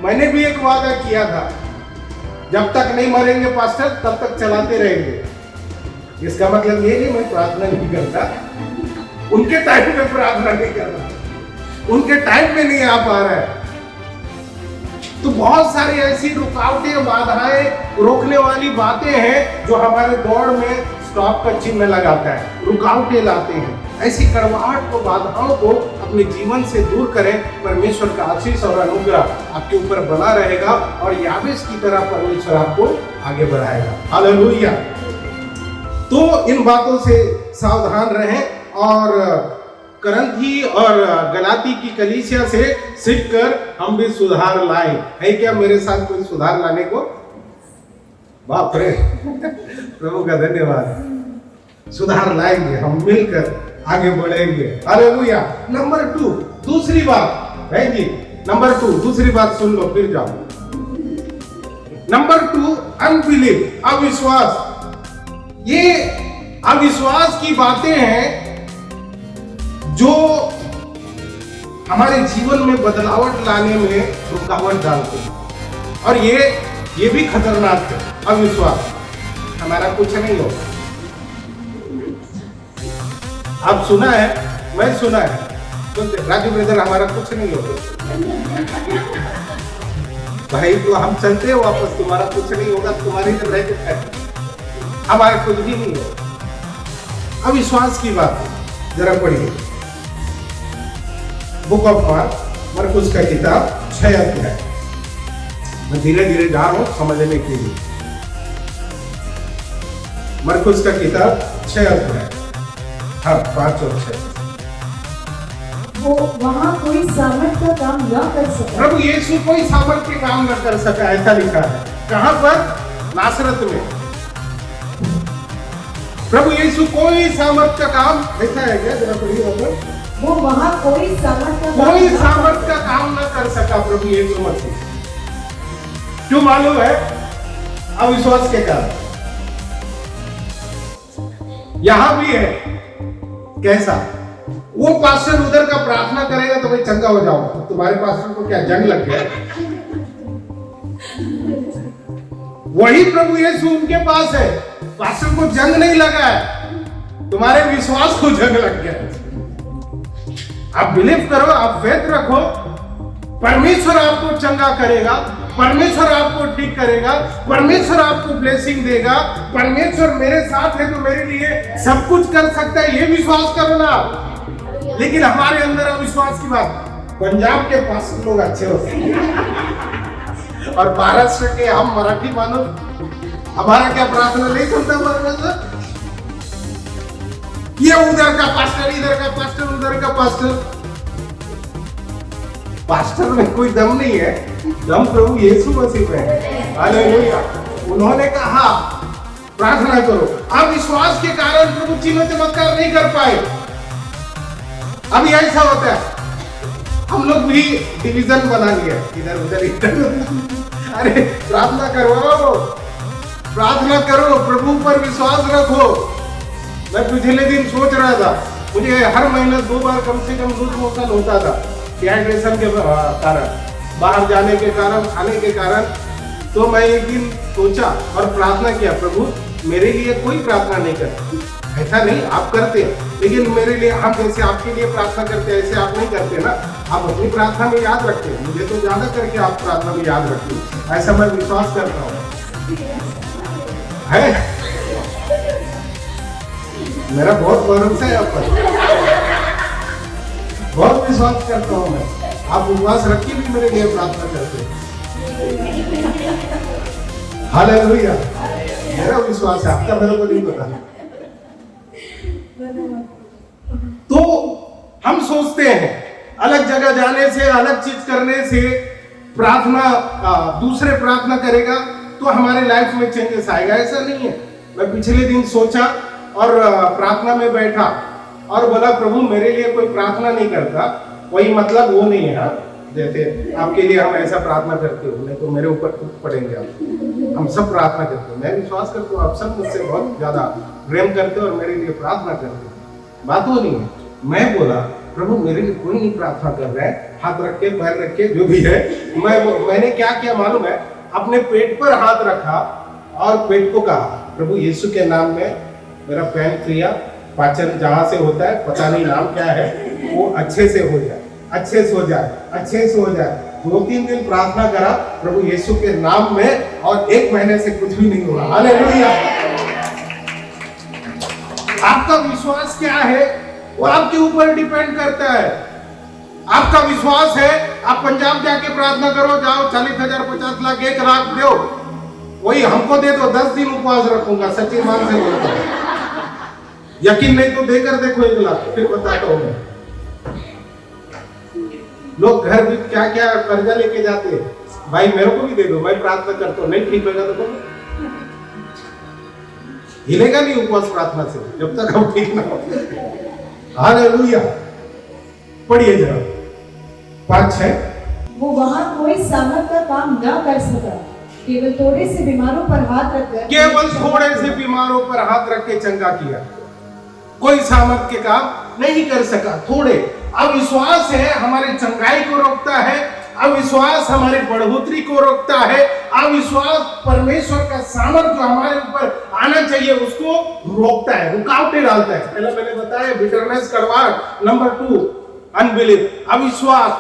मैंने भी एक वादा किया था, जब तक नहीं मरेंगे पास्टर तब तक चलाते रहेंगे। इसका मतलब ये नहीं मैं प्रार्थना नहीं करता, उनके टाइम में प्रार्थना नहीं कर रहा, उनके टाइम में नहीं आ पा रहा है। तो बहुत सारी ऐसी रुकावटें, बाधाएं, रोकने वाली बातें हैं जो हमारे दौड़ में स्टॉप का चिन्ह लगाता है, रुकावटें लाते हैं। ऐसी कड़वाहट को, बाधाओं को अपने जीवन से दूर करें। परमेश्वर का आशीष और अनुग्रह आपके ऊपर बना रहेगा और याबेस की तरह परमेश्वर आपको आगे बढ़ाएगा। हालेलुया। तो इन बातों से सावधान रहें और करंथी और गलाती की कलीसिया से सीखकर हम भी सुधार लाएं। है क्या मेरे साथ कोई सुधार लाने को? बाप रे, प्रभु का धन्यवाद। सुधार लाएंगे, हम मिलकर आगे बढ़ेंगे। हालेलुया। नंबर 2, दूसरी बात है जी। नंबर 2, दूसरी बात सुन लो फिर जाओ। नंबर 2, अनबिलीफ, अविश्वास। ये अविश्वास की बातें हैं जो हमारे जीवन में बदलावट लाने में रुकावट डालते हैं। और ये भी खतरनाक है। अविश्वास, हमारा कुछ नहीं होगा। आप सुना है, मैं सुना है, सुनते राजू ब्रदर हमारा कुछ नहीं होगा। भाई तो हम चलते हैं वापस, तुम्हारा कुछ नहीं होगा, तुम्हारी इधर रह के हमारा कुछ भी नहीं होगा। अविश्वास की बात है, जरा पढ़िए बुक ऑफ मरकुस का किताब 6 अध्याय। मैं धीरे धीरे जा रहा हूं समझने के लिए। मरकुस का किताब 6 अध्याय, हाँ 5 और 6। वो वहाँ कोई सामर्थ का काम न कर सका। प्रभु यीशु कोई सामर्थ के काम न कर सका, ऐसा लिखा है। कहां पर? नासरत में। प्रभु यीशु कोई सामर्थ का काम, ऐसा है क्या? जरा पढ़िए। वो वहाँ कोई सामर्थ का काम न कर सका प्रभु यीशु मसीह। क्यों मालूम है? अविश्वास के कारण। यहां भी है। कैसा? वो पास्टर उधर का प्रार्थना करेगा तो भाई चंगा हो जाओ। तो तुम्हारे पास्टर को क्या जंग लग गया? वही प्रभु यीशु उनके पास है, पास्टर को जंग नहीं लगा है, तुम्हारे विश्वास को जंग लग गया है। आप बिलीव करो, आप फेथ रखो, परमेश्वर आपको चंगा करेगा, परमेश्वर आपको ठीक करेगा, परमेश्वर आपको ब्लेसिंग देगा। परमेश्वर मेरे साथ है तो मेरे लिए सब कुछ कर सकता है, ये विश्वास करो ना। लेकिन हमारे अंदर अविश्वास की बात। पंजाब के पास लोग अच्छे होते हैं और महाराष्ट्र के हम मराठी मानो, हमारा क्या प्रार्थना नहीं सुनता परमेश्वर? ये उधर का पास्टर, इधर का पास्टर, उधर का पास्टर। पास्टर में कोई दम नहीं है, दम प्रभु यीशु मसीह में है। हालेलुया। उन्होंने कहा प्रार्थना करो। अविश्वास के कारण प्रभु चिन्ह चमत्कार नहीं कर पाए। अभी ऐसा होता है, हम लोग भी डिवीजन बना लिया, इधर उधर इधर। अरे प्रार्थना करो, प्रार्थना करो, प्रभु पर विश्वास रखो। मैं पिछले दिन सोच रहा था, मुझे हर महीने 2 बार कम से कम लूज मोशन होता था, डिहाइड्रेशन के कारण, बाहर जाने के कारण, खाने के कारण। तो मैं एक दिन सोचा और प्रार्थना किया, प्रभु मेरे लिए कोई प्रार्थना नहीं करता। ऐसा नहीं, आप करते हैं, लेकिन मेरे लिए, हम जैसे आपके लिए प्रार्थना करते हैं ऐसे आप नहीं करते ना। आप अपनी प्रार्थना में याद रखते हैं, मुझे तो ज्यादा करके आप प्रार्थना में याद रखते हैं, ऐसा मैं विश्वास करता हूँ। है मेरा बहुत भरोसा है आप पर, बहुत विश्वास करता हूँ मैं। आप उपवास रख के भी मेरे लिए प्रार्थना करते हैं। हालेलुया। मेरा विश्वास है, आपका मेरे को नहीं पता। तो हम सोचते हैं अलग जगह जाने से, अलग चीज करने से प्रार्थना दूसरे प्रार्थना करेगा तो हमारे लाइफ में चेंजेस आएगा, ऐसा नहीं है। मैं पिछले दिन सोचा और प्रार्थना में बैठा और बोला प्रभु मेरे लिए कोई प्रार्थना नहीं करता, वही मतलब वो नहीं है। हाँ, जैसे आपके लिए हम ऐसा प्रार्थना करते हो, नहीं तो मेरे ऊपर टूट पड़ेंगे आप। हम सब प्रार्थना करते हो, मैं विश्वास करता हूँ आप सब मुझसे बहुत ज्यादा प्रेम करते हो और मेरे लिए प्रार्थना करते हो, बात वो नहीं है। मैं बोला प्रभु मेरे लिए कोई नहीं प्रार्थना कर रहा है, हाथ रख के पैर रख के जो भी है। मैंने क्या किया मालूम है, अपने पेट पर हाथ रखा और पेट को कहा प्रभु यीशु के नाम में मेरा पैंक्रिया पाचन जहां से होता है, पता नहीं नाम क्या है, वो अच्छे से हो जाए, अच्छे से हो जाए, अच्छे से हो जाए। 2-3 दिन प्रार्थना करा प्रभु यीशु के नाम में और 1 महीने से कुछ भी नहीं हुआ। हालेलुया। आपका विश्वास क्या है वो आपके ऊपर डिपेंड करता है। आपका विश्वास है, आप पंजाब जाके प्रार्थना करो, जाओ 40,000 50 लाख 1 लाख दो, वही हमको दे दो, 10 दिन उपवास रखूंगा, सच्ची मान से बोलता हूं। यकीन नहीं तो देकर देखो 1 लाख, फिर बताता हूं मैं। लोग घर भी क्या क्या कर्जा लेके जाते हैं, भाई मेरे को भी दे दो, मैं प्रार्थना करता हूं, नहीं ठीक होगा तो बोलो, हिलेगा नहीं उपवास प्रार्थना से जब तक हम ठीक ना हो। हालेलुया। पढ़िए जरा 5-6। वो वहां कोई सामर्थ का काम न कर सका, केवल थोड़े से बीमारों पर हाथ रखकर, केवल थोड़े से बीमारों पर हाथ रख के चंगा किया, कोई सामर्थ के काम नहीं कर सका। थोड़े अविश्वास है हमारे चंगाई को रोकता है, अविश्वास हमारी बढ़ोतरी को रोकता है, अविश्वास परमेश्वर का सामर्थ जो हमारे ऊपर आना चाहिए उसको रोकता है, रुकावटें डालता है। पहले मैंने बताया बिटरनेस, कड़वाहट। नंबर 2 अनबिलीफ, अविश्वास।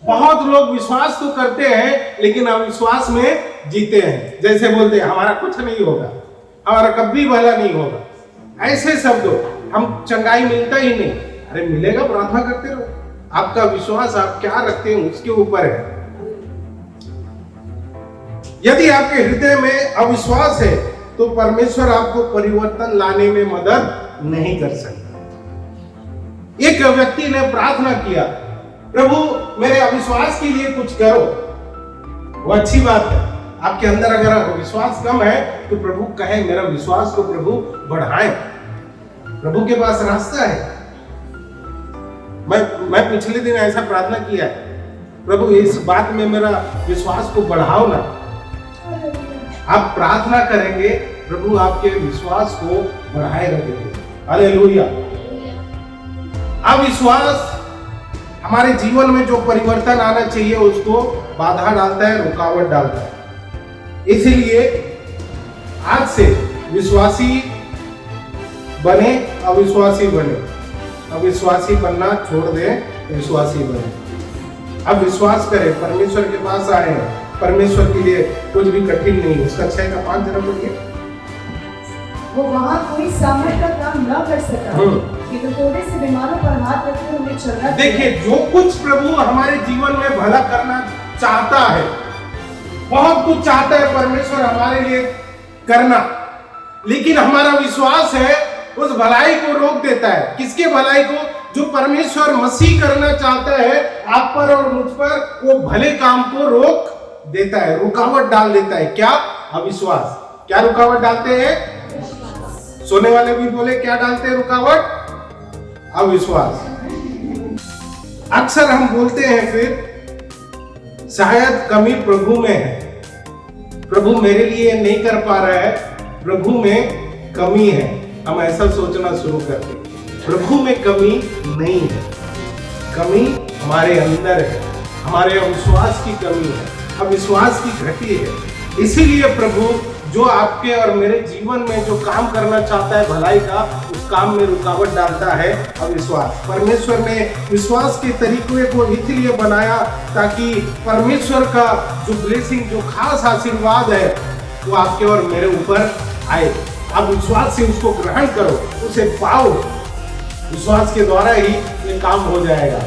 बहुत लोग विश्वास तो करते हैं लेकिन अविश्वास में जीते हैं, जैसे बोलते हैं हमारा कुछ नहीं होगा, हमारा कभी भला नहीं होगा, ऐसे शब्दों हम चंगाई मिलता ही नहीं। अरे मिलेगा, प्रार्थना करते रहो। आपका विश्वास आप क्या रखते हैं उसके ऊपर है। यदि आपके हृदय में अविश्वास है तो परमेश्वर आपको परिवर्तन लाने में मदद नहीं कर सकता। एक व्यक्ति ने प्रार्थना किया प्रभु मेरे अविश्वास के लिए कुछ करो, वो अच्छी बात है। आपके अंदर अगर विश्वास कम है तो प्रभु कहे मेरा विश्वास को प्रभु बढ़ाए, प्रभु के पास रास्ता है। मैं पिछले दिन ऐसा प्रार्थना किया है, प्रभु इस बात में मेरा विश्वास को बढ़ाओ ना। आप प्रार्थना करेंगे प्रभु आपके विश्वास को बढ़ाए रखेंगे। हालेलुया। अविश्वास हमारे जीवन में जो परिवर्तन आना चाहिए उसको बाधा डालता है, रुकावट डालता है। इसलिए आज से विश्वासी बने, अविश्वासी बने। अविश्वासी बनना छोड़ दें, विश्वासी बने। अब विश्वास करें, परमेश्वर के पास आए हैं, परमेश्वर के लिए कुछ भी कठिन नहीं। उसका 6 का 5 जरा बोलिए। वो वहां कोई सामर्थ का काम न कर सका, केवल थोड़े से बीमारों पर हाथ रखकर उन्हें चंगा। देखिए जो कुछ प्रभु हमारे जीवन में भला करना चाहता है, बहुत कुछ चाहता है परमेश्वर हमारे लिए करना, लेकिन हमारा विश्वास है उस भलाई को रोक देता है। किसके भलाई को? जो परमेश्वर मसीह करना चाहता है आप पर और मुझ पर, वो भले काम को रोक देता है, रुकावट डाल देता है। क्या? अविश्वास। क्या रुकावट डालते हैं? सोने वाले भी बोले क्या डालते हैं रुकावट? अविश्वास। अक्सर हम बोलते हैं फिर शायद कमी प्रभु में है, प्रभु मेरे लिए नहीं कर पा रहा है, प्रभु में कमी है। हम ऐसा सोचना शुरू करते हैं। प्रभु में कमी नहीं है, कमी हमारे अंदर है, हमारे अविश्वास की कमी है, अविश्वास की घटी है। इसीलिए प्रभु जो आपके और मेरे जीवन में जो काम करना चाहता है भलाई का, उस काम में रुकावट डालता है अविश्वास। परमेश्वर ने विश्वास के तरीके को इसलिए बनाया ताकि परमेश्वर का जो ब्लेसिंग, जो खास आशीर्वाद है वो आपके और मेरे ऊपर आए। आप विश्वास से उसको ग्रहण करो, उसे पाओ। विश्वास के द्वारा ही ये काम हो जाएगा।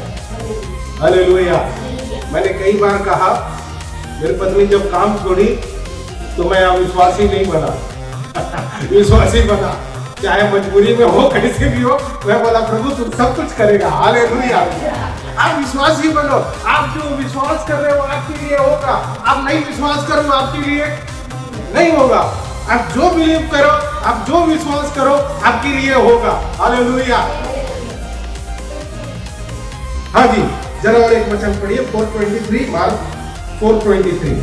हालेलुया। मैंने कई बार कहा, मेरी पत्नी जब काम छोड़ी तो मैं अविश्वासी नहीं बना विश्वासी बना, चाहे मजबूरी में हो, कैसे भी हो। मैं बोला प्रभु तुम सब कुछ करेगा। हालेलुया। आप विश्वासी बनो। आप जो विश्वास कर रहे हो आपके लिए होगा, आप नहीं विश्वास करो आपके लिए नहीं होगा। आप जो बिलीव करो, आप जो विश्वास करो आपके लिए होगा। हालेलुया। हाँ जी, जरा और एक वचन पढ़िए 4:23, मार्क 4:23।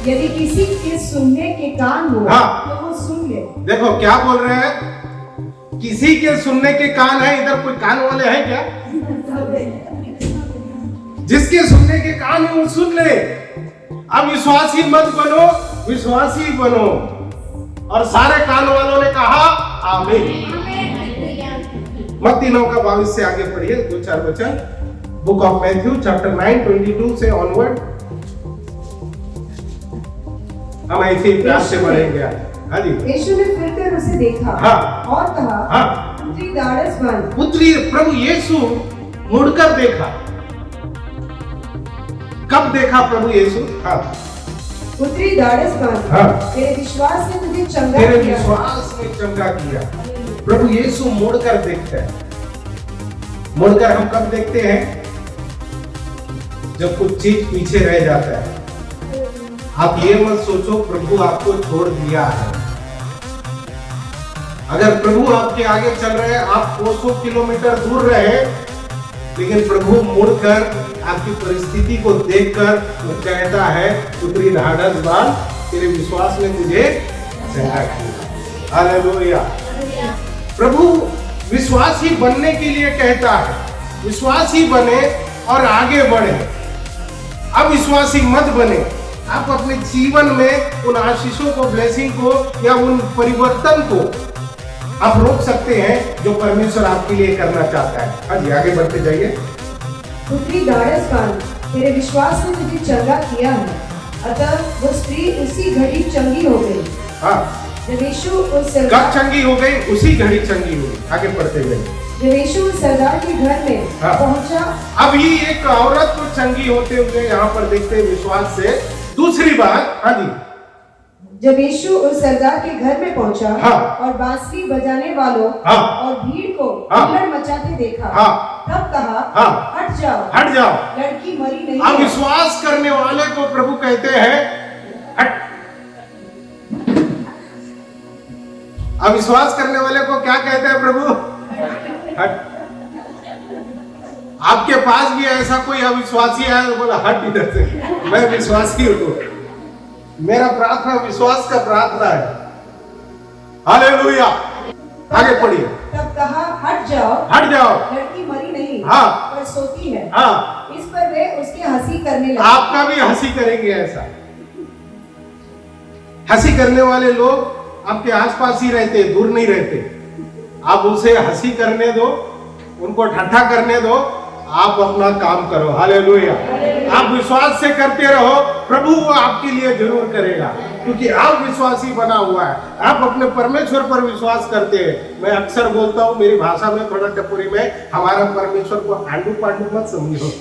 यदि किसी के सुनने के कान हो हाँ। तो वो सुन ले। देखो क्या बोल रहे हैं, किसी के सुनने के कान है। इधर कोई कान वाले हैं क्या? जिसके सुनने के कान है वो सुन ले। अब विश्वासी मत बनो, विश्वासी बनो। और सारे कान वालों ने कहा आमीन। मत्ती 9:22 से आगे पढ़िए 2-4 वचन। बुक ऑफ मैथ्यू चैप्टर 9:22 से ऑनवर्ड। हम ऐसे ही प्यार से बढ़ेंगे। हाँ जी। यीशु ने फिर कर उसे देखा। हाँ। और कहा, हाँ। पुत्री ढाढ़स बांध। पुत्री, प्रभु यीशु मुड़कर देखा। कब देखा प्रभु यीशु? हाँ। पुत्री ढाढ़स बांध। हाँ। तेरे विश्वास ने तुझे चंगा तेरे किया। विश्वास ने चंगा किया। प्रभु यीशु मुड़कर देखते हैं। मुड़कर हम कब देखते हैं? जब कुछ चीज पीछे रह जाता है। आप ये मत सोचो प्रभु आपको छोड़ दिया है। अगर प्रभु आपके आगे चल रहे हैं, आप 200 किलोमीटर दूर रहे, लेकिन प्रभु मुड़कर आपकी परिस्थिति को देखकर वो कहता है, पुत्री ढाढ़स बांध, तेरे विश्वास ने तुझे चंगा किया। हालेलुया। प्रभु विश्वासी बनने के लिए कहता है, विश्वासी बने और आगे बढ़े। अब विश्वासी मत बने। आप अपने जीवन में उन आशीषों को, ब्लेसिंग को या उन परिवर्तन को आप रोक सकते हैं जो परमेश्वर आपके लिए करना चाहता है। हाँ जी, आगे बढ़ते जाइए। पुत्री ढाढ़स बांध, तेरे विश्वास ने तुझे चंगा किया है। अतः वो स्त्री उसी घड़ी चंगी हो गई। हाँ। जब यीशु उस कब चंगी हो गई? उसी घड़ी चंगी हो गई। आगे बढ़ते जाइए। जब यीशु उस सरदार के घर में हाँ। पहुंचा। अभी एक औरत को चंगी होते हुए यहाँ पर देखते हैं विश्वास से। दूसरी बात, हाँ जी, जब यीशु उस सरदार के घर में पहुंचा। हाँ। और बांसुरी बजाने वालों। हाँ। और भीड़ को हाँ। हुल्लड़ मचाते देखा। हाँ। तब कहा, हाँ। हट जाओ, हट जाओ, लड़की मरी नहीं अब है। विश्वास करने वाले को प्रभु कहते हैं हट। अब विश्वास करने वाले को क्या कहते हैं प्रभु? हट। आपके पास भी ऐसा कोई अविश्वासी है तो बोला हट इधर से, मैं विश्वासी हूं। मेरा प्रार्थना विश्वास का प्रार्थना है। हालेलुया। आगे पढ़िए। तब कहा, हट जाओ, हट जाओ, लड़की मरी नहीं, हाँ। पर सोती है। हाँ। इस पर वे उसकी हंसी करने लगे। आपका भी हंसी करेंगे ऐसा। हंसी करने वाले लोग आपके आसपास ही रहते, दूर नहीं रहते। आप उसे हंसी करने दो, उनको ठट्ठा करने दो, आप अपना काम करो। हालेलुया। आप विश्वास से करते रहो, प्रभु वो आपके लिए जरूर करेगा, क्योंकि आप विश्वासी बना हुआ है। आप अपने परमेश्वर पर विश्वास करते हैं। मैं अक्सर बोलता हूँ मेरी भाषा में, थोड़ा टपोरी में, हमारा परमेश्वर को आंडू पांडू मत समझो।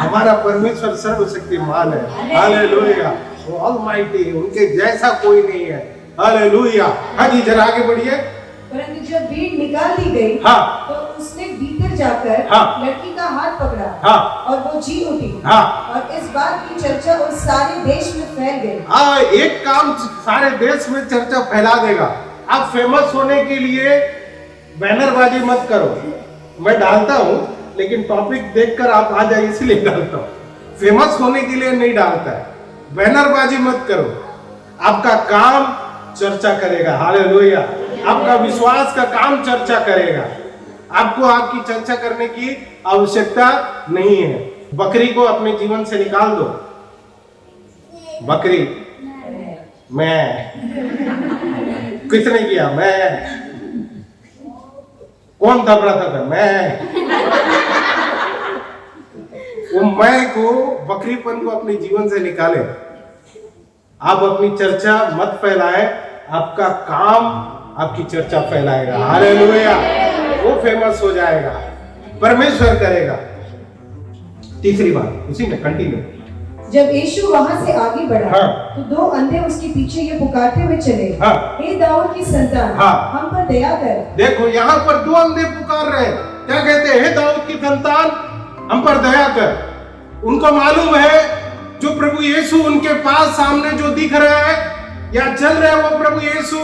हमारा परमेश्वर सर्वशक्तिमान है। हालेलुया। वो ऑलमाइटी, उनके जैसा कोई नहीं है। हालेलुया। हाँ जी, जरा आगे बढ़िए। परंतु जब भीड़ निकाल दी गई। हाँ। तो उसने भीतर जाकर हाँ। लड़की का हाथ पकड़ा। हाँ। और वो जी उठी। हाँ। और इस बात की चर्चा उस सारे देश में फैल गई। हाँ, एक काम सारे देश में चर्चा फैला देगा। आप फेमस होने के लिए बैनरबाजी मत करो। मैं डालता हूँ, लेकिन टॉपिक देखकर आप आ जाए इसलिए डालता हूँ। फेमस होने के लिए नहीं डालता है। बैनरबाजी मत करो। आपका काम चर्चा करेगा। हालेलुया। आपका विश्वास का काम चर्चा करेगा। आपको आपकी चर्चा करने की आवश्यकता नहीं है। बकरी को अपने जीवन से निकाल दो। बकरी, मैं, किसने किया? मैं। कौन दबड़ा था? मैं। वो मैं को, बकरीपन को अपने जीवन से निकाले। आप अपनी चर्चा मत फैलाए, आपका काम आपकी चर्चा फैलाएगा। हालेलुया। वो फेमस हो जाएगा, परमेश्वर करेगा। तीसरी बात, उसी में कंटिन्यू। जब यीशु वहां से आगे बढ़ा। हाँ। तो दो अंधे उसके पीछे ये पुकारते हुए चले। हाँ। हे दाऊद की संतान, हाँ। हम पर दया कर। देखो यहाँ पर दो अंधे पुकार रहे हैं। क्या कहते हैं, हे दाऊद की संतान हम पर दया कर। उनको मालूम है जो प्रभु यीशु उनके पास सामने जो दिख रहा है या चल रहा है, वो प्रभु यीशु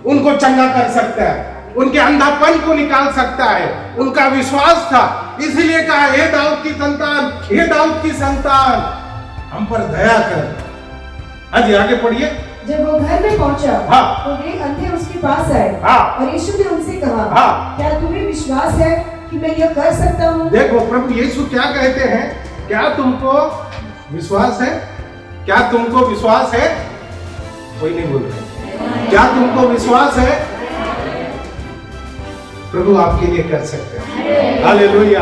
उनको चंगा कर सकता है, उनके अंधापन को निकाल सकता है। उनका विश्वास था, इसलिए कहा, हे दाऊद की संतान, हे दाऊद की संतान हम पर दया कर। हाँ जी, आगे पढ़िए। जब वो घर में पहुंचा, हाँ, तो वे अंधे उसके पास आए, हाँ, और यीशु ने उनसे कहा, हाँ, क्या तुम्हें विश्वास है कि मैं यह कर सकता हूँ? देखो प्रभु यीशु क्या कहते हैं, क्या तुमको विश्वास है? क्या तुमको विश्वास है? कोई नहीं बोल रहा। क्या तुमको विश्वास है? प्रभु आपके लिए कर सकते हैं। हालेलुया।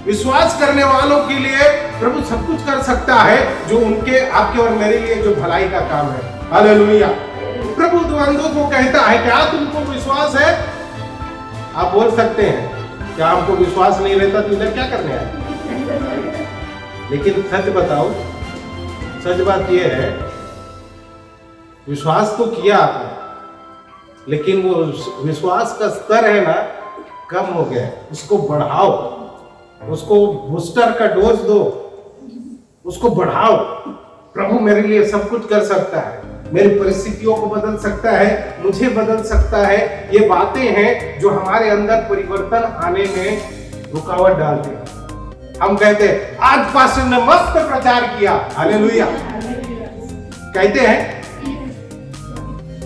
विश्वास करने वालों के लिए प्रभु सब कुछ कर सकता है, जो उनके, आपके और मेरे लिए जो भलाई का काम है। हालेलुया। प्रभु द्वंद्वों को कहता है, क्या तुमको विश्वास है? आप बोल सकते हैं, क्या हमको विश्वास नहीं रहता तो इधर क्या करने आए? लेकिन सच बताओ, सच बात यह है, विश्वास तो किया आपने, लेकिन वो विश्वास का स्तर है ना, कम हो गया। उसको बढ़ाओ, उसको बूस्टर का डोज दो, उसको बढ़ाओ। प्रभु मेरे लिए सब कुछ कर सकता है, मेरी परिस्थितियों को बदल सकता है, मुझे बदल सकता है। ये बातें हैं जो हमारे अंदर परिवर्तन आने में रुकावट डालते हैं। हम कहते हैं, आज पास्टर ने मस्त प्रचार किया, हालेलुया कहते हैं,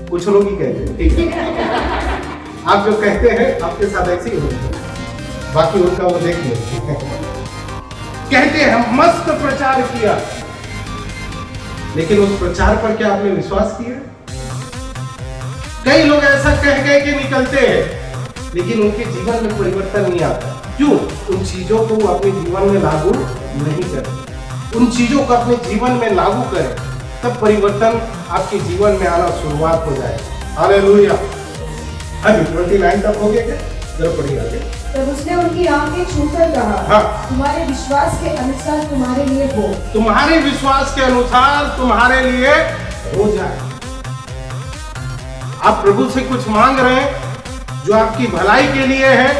कुछ लोग ही कहते हैं, ठीक है। आप जो कहते हैं आपके साथ ऐसे ही होता है, बाकी उनका वो देख लो। कहते हैं हम मस्त प्रचार किया, लेकिन उस प्रचार पर क्या आपने विश्वास किया? कई लोग ऐसा कह के निकलते हैं, लेकिन उनके जीवन में परिवर्तन नहीं आता। क्यों? उन चीजों को वो अपने जीवन में लागू नहीं करते। उन चीजों को अपने जीवन में लागू करें, तब परिवर्तन आपके जीवन में आना शुरुआत हो जाए। हालेलुया। अभी 29 तक हो गया क्या? जरा पढ़िए आगे। तब उसने उनकी आंखें छूकर कहा, हाँ, तुम्हारे विश्वास के अनुसार तुम्हारे लिए हो। तुम्हारे विश्वास के अनुसार तुम्हारे लिए हो जाए। आप प्रभु से कुछ मांग रहे हैं जो आपकी भलाई के लिए है,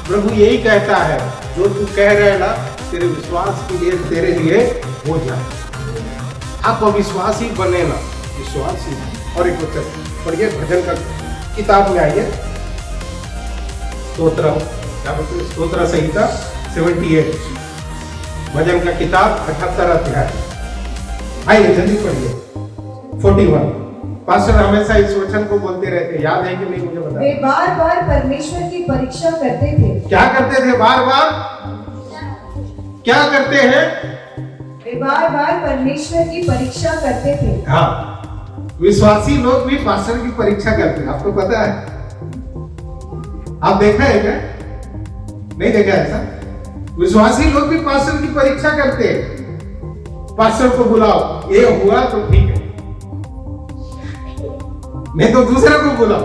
प्रभु यही कहता है, जो तू कह रहे है ना, तेरे विश्वास के लिए, तेरे लिए हो जाए। आप अविश्वासी बने ना, विश्वासी। और एक वचन पढ़िए, भजन का किताब में आइए, स्तोत्र, क्या बोलते हैं, स्तोत्र संहिता 78, भजन का किताब 78 अध्याय। आइए जल्दी पढ़िए। 41। पास्टर हमेशा इस वचन को बोलते रहते, याद है कि नहीं मुझे बता। वे बार बार परमेश्वर की परीक्षा करते थे। क्या करते थे? बार बार क्या करते हैं? वे बार बार परमेश्वर की परीक्षा करते थे। हाँ, विश्वासी लोग भी पास्टर की परीक्षा करते हैं, आपको पता है? आप देखा है क्या? नहीं देखा ऐसा? विश्वासी लोग भी पास्टर की परीक्षा करते हैं। पास्टर को बुलाओ, ये हुआ तो ठीक है, नहीं तो दूसरे को बुलाओ।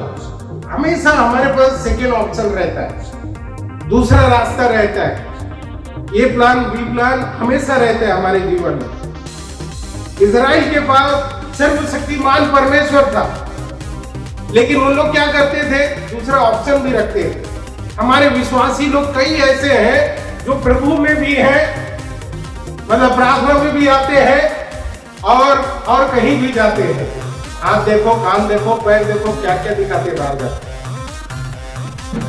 हमेशा हमारे पास सेकेंड ऑप्शन रहता है, दूसरा रास्ता रहता है। ये प्लान, बी प्लान हमेशा रहता है हमारे जीवन में। इजराइल के पास सर्वशक्तिमान परमेश्वर था, लेकिन उन लोग क्या करते थे? दूसरा ऑप्शन भी रखते थे। हमारे विश्वासी लोग कई ऐसे हैं जो प्रभु में भी हैं, मतलब प्रार्थना में भी आते हैं और कहीं भी जाते हैं। हाथ देखो, कान देखो, पैर देखो, क्या क्या दिखाते बाहर जाते।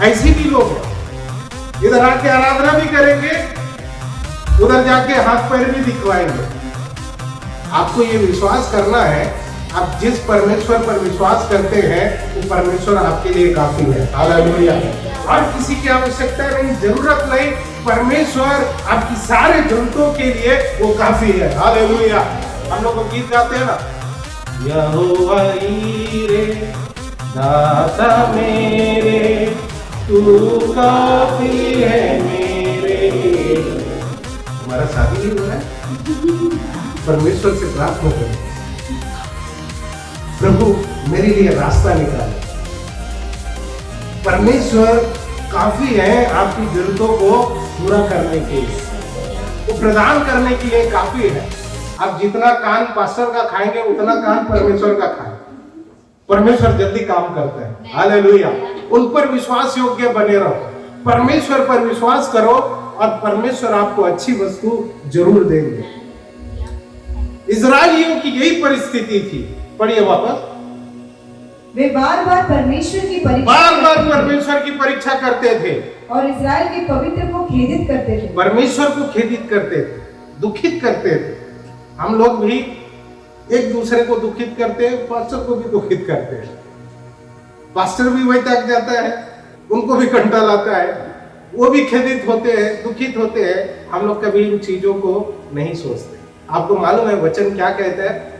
ऐसे भी लोग हैं, इधर आके आराधना भी करेंगे, उधर जाके हाथ पैर भी दिखवाएंगे। आपको ये विश्वास करना है, आप जिस परमेश्वर पर विश्वास करते हैं वो परमेश्वर आपके लिए काफी है। हालेलुया। और किसी की आवश्यकता नहीं, जरूरत नहीं, परमेश्वर आपकी सारे जरूरतों के लिए वो काफी है। हालेलुया। हम लोग गीत गाते हैं ना, यहोवा ईरे दाता मेरे, तू काफी है मेरे। हमारा शादी नहीं हो रहा है, परमेश्वर से प्रार्थना करें, प्रभु मेरे लिए रास्ता निकाले। परमेश्वर काफी है आपकी जरूरतों को पूरा करने के लिए, वो प्रदान करने के लिए काफी है। आप जितना कान पास्टर का खाएंगे उतना कान परमेश्वर का खाएं। परमेश्वर जल्दी काम करता है। हालेलुया। उन पर विश्वास योग्य बने रहो। परमेश्वर पर विश्वास करो और परमेश्वर आपको अच्छी वस्तु जरूर देंगे। इजराइलियों की यही परिस्थिति थी। पढ़िए वापस। वे बार बार परमेश्वर की परीक्षा करते थे और इजराइल के पवित्र को खेदित करते थे। परमेश्वर को खेदित करते थे, दुखित करते थे। हम लोग भी एक दूसरे को दुखित करते हैं, पास्टर को भी दुखित करते हैं। पास्टर भी वही तक जाता है, उनको भी कंटाल आता है, वो भी खेदित होते हैं, दुखित होते हैं। हम लोग कभी इन चीजों को नहीं सोचते। आपको मालूम है वचन क्या कहता है?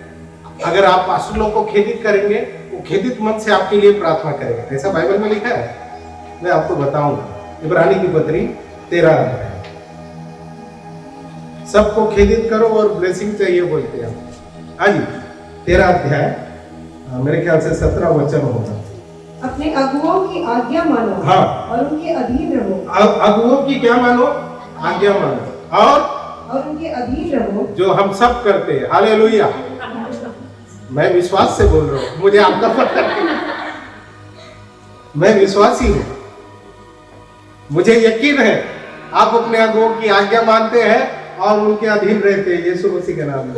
अगर आप पास्टर लोग को खेदित करेंगे, वो खेदित मन से आपके लिए प्रार्थना करेंगे। ऐसा बाइबल में लिखा है, मैं आपको बताऊंगा। इब्रानी की पत्री 13 अध्याय। सबको खेदित करो और ब्लेसिंग चाहिए बोलते हैं। हाँ जी, 13 अध्याय, मेरे ख्याल से 17 वचन होगा। अपने अगुओं की आज्ञा मानो, हाँ, और उनके अधीन रहो। अगुओं की क्या मानो? आज्ञा मानो और उनके अधीन रहो, जो हम सब करते हैं। हालेलुया। मैं विश्वास से बोल रहा हूँ, मुझे आपका पता नहीं, मैं विश्वासी हूँ। मुझे यकीन है आप अपने अगुओं की आज्ञा मानते हैं और उनके अधीन रहते हैं, यीशु मसीह के नाम में।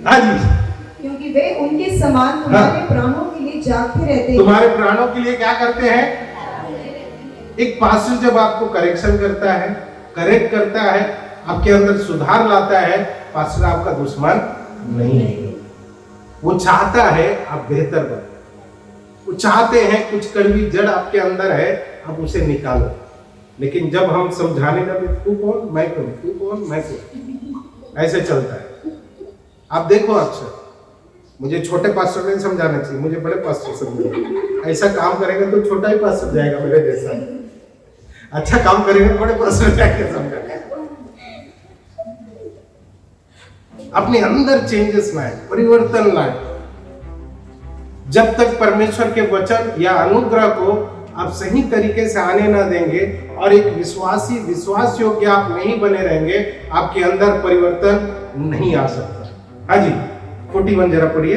हाँ जी, क्योंकि वे उनके समान तुम्हारे प्राणों के लिए जागते रहते हैं। तुम्हारे प्राणों के लिए क्या करते हैं? एक पास्टर जब आपको करेक्शन करता है, करेक्ट करता है, आपके अंदर सुधार लाता है, पास्टर आपका दुश्मन नहीं है। वो चाहता है आप बेहतर बनो। वो चाहते हैं कुछ कड़वी जड़ आपके अंदर है, आप उसे निकालो। लेकिन जब हम समझाने लगे, तू कौन मैं कौन, तू कौन मैं कौन, ऐसे चलता है। आप देखो, अक्सर मुझे छोटे पास्टर नहीं समझाना चाहिए, मुझे बड़े पास्टर समझाना। ऐसा काम करेगा तो छोटा ही पास्टर जाएगा मेरे जैसा, अच्छा काम करेगा बड़े पास्टर जाएगा समझाने। अपने अंदर चेंजेस लाए, परिवर्तन लाए। जब तक परमेश्वर के वचन या अनुग्रह को आप सही तरीके से आने ना देंगे और एक विश्वासी, विश्वास योग्य आप नहीं बने रहेंगे, आपके अंदर परिवर्तन नहीं आ सकता। हाँ जी, 41 जरा पढ़िए।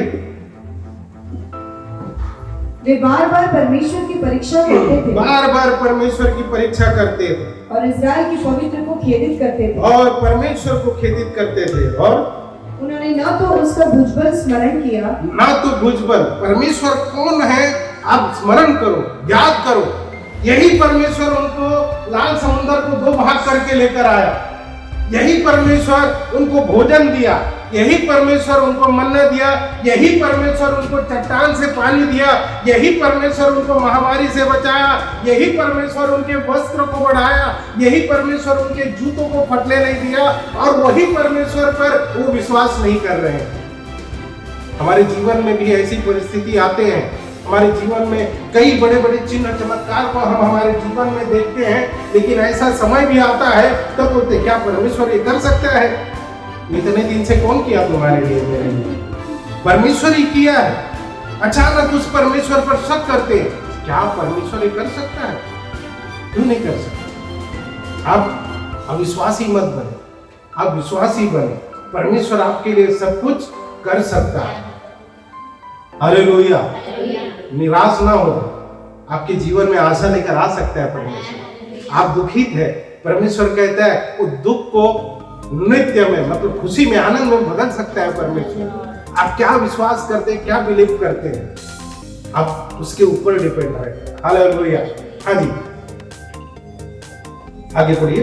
वे बार बार परमेश्वर की परीक्षा करते थे, बार बार परमेश्वर की परीक्षा करते थे और इजराइल के पवित्र को खेदित करते थे, और परमेश्वर को खेदित करते थे। और उन्होंने न तो उसका भुजबल स्मरण किया, ना तो भुजबल, परमेश्वर कौन है आप स्मरण करो, याद करो। यही परमेश्वर उनको लाल समुद्र को 2 भाग करके लेकर आया। यही परमेश्वर उनको भोजन दिया, यही परमेश्वर उनको मन्ना दिया, यही परमेश्वर उनको चट्टान से पानी दिया, यही परमेश्वर उनको महामारी से बचाया, यही परमेश्वर उनके वस्त्र को बढ़ाया, यही परमेश्वर उनके जूतों को फटने नहीं दिया। और वही परमेश्वर पर वो विश्वास नहीं कर रहे हैं। हमारे जीवन में भी ऐसी परिस्थिति आते हैं। हमारे जीवन में कई बड़े बड़े चिन्ह चमत्कार को हम हमारे जीवन में देखते हैं, लेकिन ऐसा समय भी आता है तो बोलते क्या परमेश्वर ये कर सकता है? इतने दिन से कौन किया तुम्हारे लिए, मेरे लिए? परमेश्वर ही किया है। अचानक उस परमेश्वर पर शक करते हैं, क्या परमेश्वर ये कर सकता है? क्यों नहीं कर सकता? आप अविश्वासी मत बने, आप विश्वासी बने। परमेश्वर आपके लिए सब कुछ कर सकता है। हालेलुया। निराश ना हो, आपके जीवन में आशा लेकर आ सकता है परमेश्वर। आप दुखित है, परमेश्वर कहता है वो दुख को नृत्य में, मतलब खुशी में, आनंद में बदल सकता है परमेश्वर। आप क्या विश्वास करते हैं, क्या बिलीव करते हैं, आप उसके ऊपर डिपेंड है। हालेलुया। हाँ जी, आगे पढ़िए।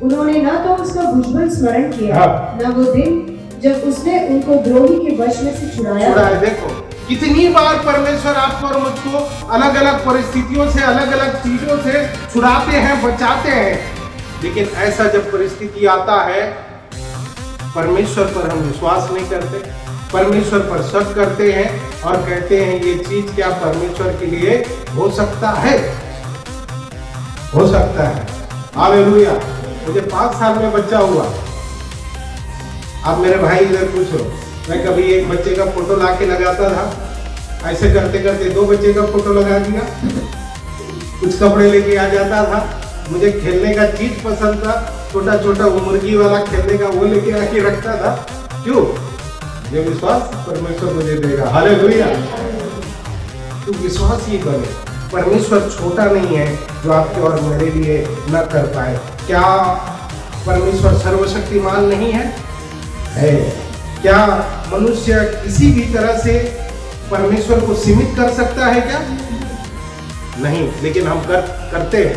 उन्होंने न तो उसका भुजबल स्मरण किया, हाँ, न वो दिन जब उसने उनको द्रोही के वश में से छुड़ाया। देखो कितनी बार परमेश्वर आपको और मुझको अलग अलग परिस्थितियों से, अलग अलग चीजों से छुड़ाते हैं, बचाते हैं। लेकिन ऐसा जब परिस्थिति आता है, परमेश्वर पर हम विश्वास नहीं करते, परमेश्वर पर शक करते हैं और कहते हैं ये चीज क्या परमेश्वर के लिए हो सकता है? हो सकता है। हालेलुया। मुझे 5 साल में बच्चा हुआ। आप मेरे भाई इधर पूछो, मैं कभी एक बच्चे का फोटो लाके लगाता था, ऐसे करते करते 2 बच्चे का फोटो लगा दिया। कुछ कपड़े लेके आ जाता था, मुझे खेलने का चीज पसंद था, छोटा छोटा वो मुर्गी वाला खेलने का, वो लेके आके रखता था। क्यों? ये विश्वास परमेश्वर मुझे देगा। हालेलुया। तू विश्वास ही बने, परमेश्वर छोटा नहीं है जो आपके और मेरे लिए न कर पाए। क्या परमेश्वर सर्वशक्तिमान नहीं है? है। क्या मनुष्य किसी भी तरह से परमेश्वर को सीमित कर सकता है क्या? नहीं, लेकिन हम करते हैं।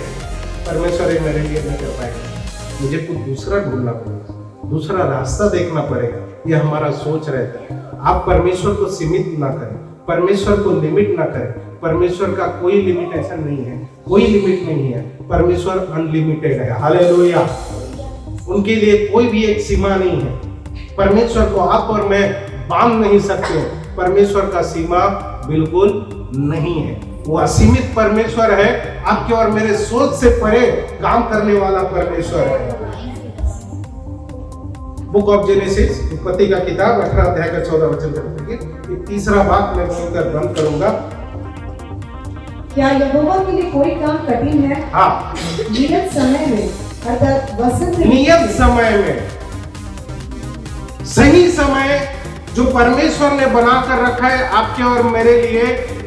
परमेश्वर ये मेरे लिए नहीं कर पाएगा, मुझे कुछ दूसरा ढूंढना पड़ेगा, दूसरा रास्ता देखना पड़ेगा। ये हमारा सोच रहता है। आप परमेश्वर को सीमित ना करें, परमेश्वर को लिमिट ना करें। परमेश्वर का कोई लिमिटेशन नहीं है, कोई लिमिट नहीं है। परमेश्वर अनलिमिटेड है। हालेलुया। उनके लिए कोई भी एक सीमा नहीं है। परमेश्वर को आप और मैं बांध नहीं सकते। परमेश्वर का सीमा बिल्कुल नहीं है। वो असीमित परमेश्वर है, आपके और मेरे सोच से परे काम करने वाला परमेश्वर है। बुक ऑफ जेनेसिस, उत्पत्ति का किताब 18 अध्याय का 14 वचन पढ़िए। एक तीसरा बात मैं बोलकर बंद करूंगा। क्या यहोवा के लिए कोई काम कठिन है? हाँ। नियत समय में, अर्थात वसंत ऋतु नियत समय में, सही समय जो परमेश्वर ने बनाकर रखा है आपके और मेरे लिए,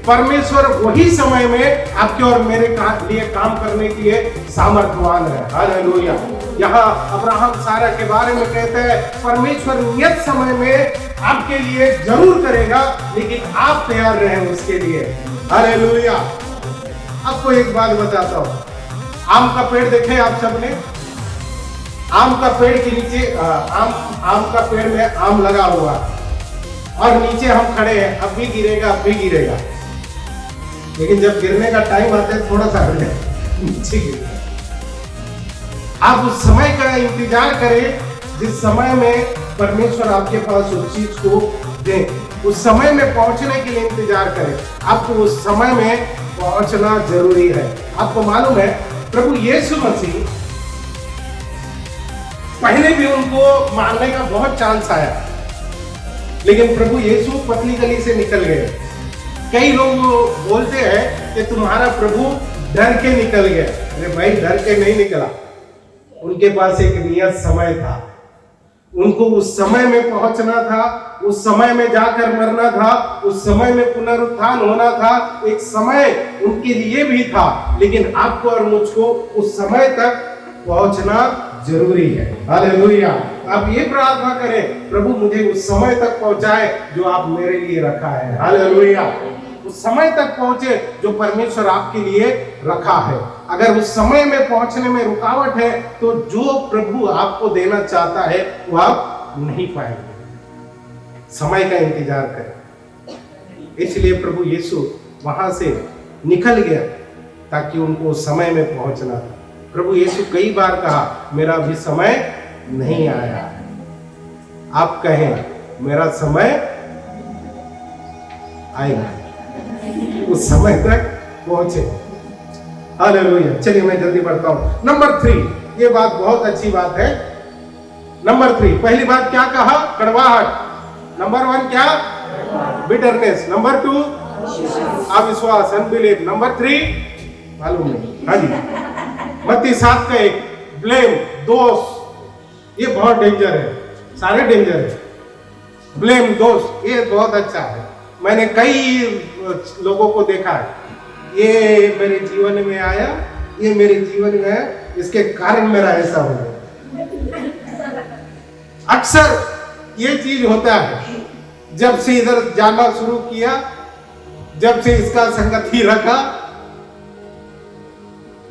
परमेश्वर वही समय में आपके और मेरे लिए काम करने के लिए सामर्थ्यवान है। हालेलुया। यहाँ अब्राहम सारा के बारे में कहते हैं परमेश्वर नियत समय में आपके लिए जरूर करेगा, लेकिन आप तैयार रहें उसके लिए। हालेलुया। आपको एक बात बताता हूँ, आम का पेड़ देखे आप सबने? आम का पेड़ के नीचे आम का पेड़ में आम लगा हुआ और नीचे हम खड़े हैं, अब भी गिरेगा, अब भी गिरेगा। लेकिन जब गिरने का टाइम आता है थोड़ा सा नीचे गिरता है। आप उस समय का इंतजार करें जिस समय में परमेश्वर आपके पास उस चीज को दे। उस समय में पहुंचने के लिए इंतजार करें। आपको उस समय में पहुंचना जरूरी है। आपको मालूम है प्रभु यीशु मसीह, पहले भी उनको मारने का बहुत चांस आया, लेकिन प्रभु यीशु पतली गली से निकल गए। कई लोग बोलते हैं कि तुम्हारा प्रभु डर के निकल गया। अरे भाई, डर के नहीं निकला। उनके पास एक नियत समय था, उनको उस समय में पहुंचना था, उस समय में जाकर मरना था, उस समय में पुनरुत्थान होना था। एक समय उनके लिए भी था, लेकिन आपको और मुझको उस समय तक पहुंचना जरूरी है। हालेलुया। आप ये प्रार्थना करें, प्रभु मुझे उस समय तक पहुंचाए जो आप मेरे लिए रखा है। हालेलुया। उस समय तक पहुंचे जो परमेश्वर आपके लिए रखा है। अगर उस समय में पहुंचने में रुकावट है तो जो प्रभु आपको देना चाहता है वो आप नहीं पाएंगे। समय का इंतजार करें। इसलिए प्रभु यीशु वहां से निकल गया ताकि उनको समय में पहुंचना था। प्रभु यीशु कई बार कहा मेरा अभी समय नहीं आया है। आप कहें मेरा समय आएगा, उस समय तक पहुंचे। हालेलुया। चलिए मैं जल्दी बढ़ता हूं। नंबर 3, ये बात बहुत अच्छी बात है। नंबर 3, पहली बात क्या कहा? कड़वाहट। नंबर 1 क्या? बिटरनेस। नंबर 2 अविश्वास, अनबिलीफ। नंबर 3 मालूम नहीं। हाँ जी, मत्ती 7 का 1 ब्लेम, दोष। ये बहुत डेंजर है, सारे डेंजर है। ब्लेम, दोष, ये बहुत अच्छा है। मैंने कई लोगों को देखा है, ये मेरे जीवन में आया, ये मेरे जीवन में है, इसके कारण मेरा ऐसा हो गया। अक्सर ये चीज होता है, जब से इधर जाना शुरू किया, जब से इसका संगति रखा,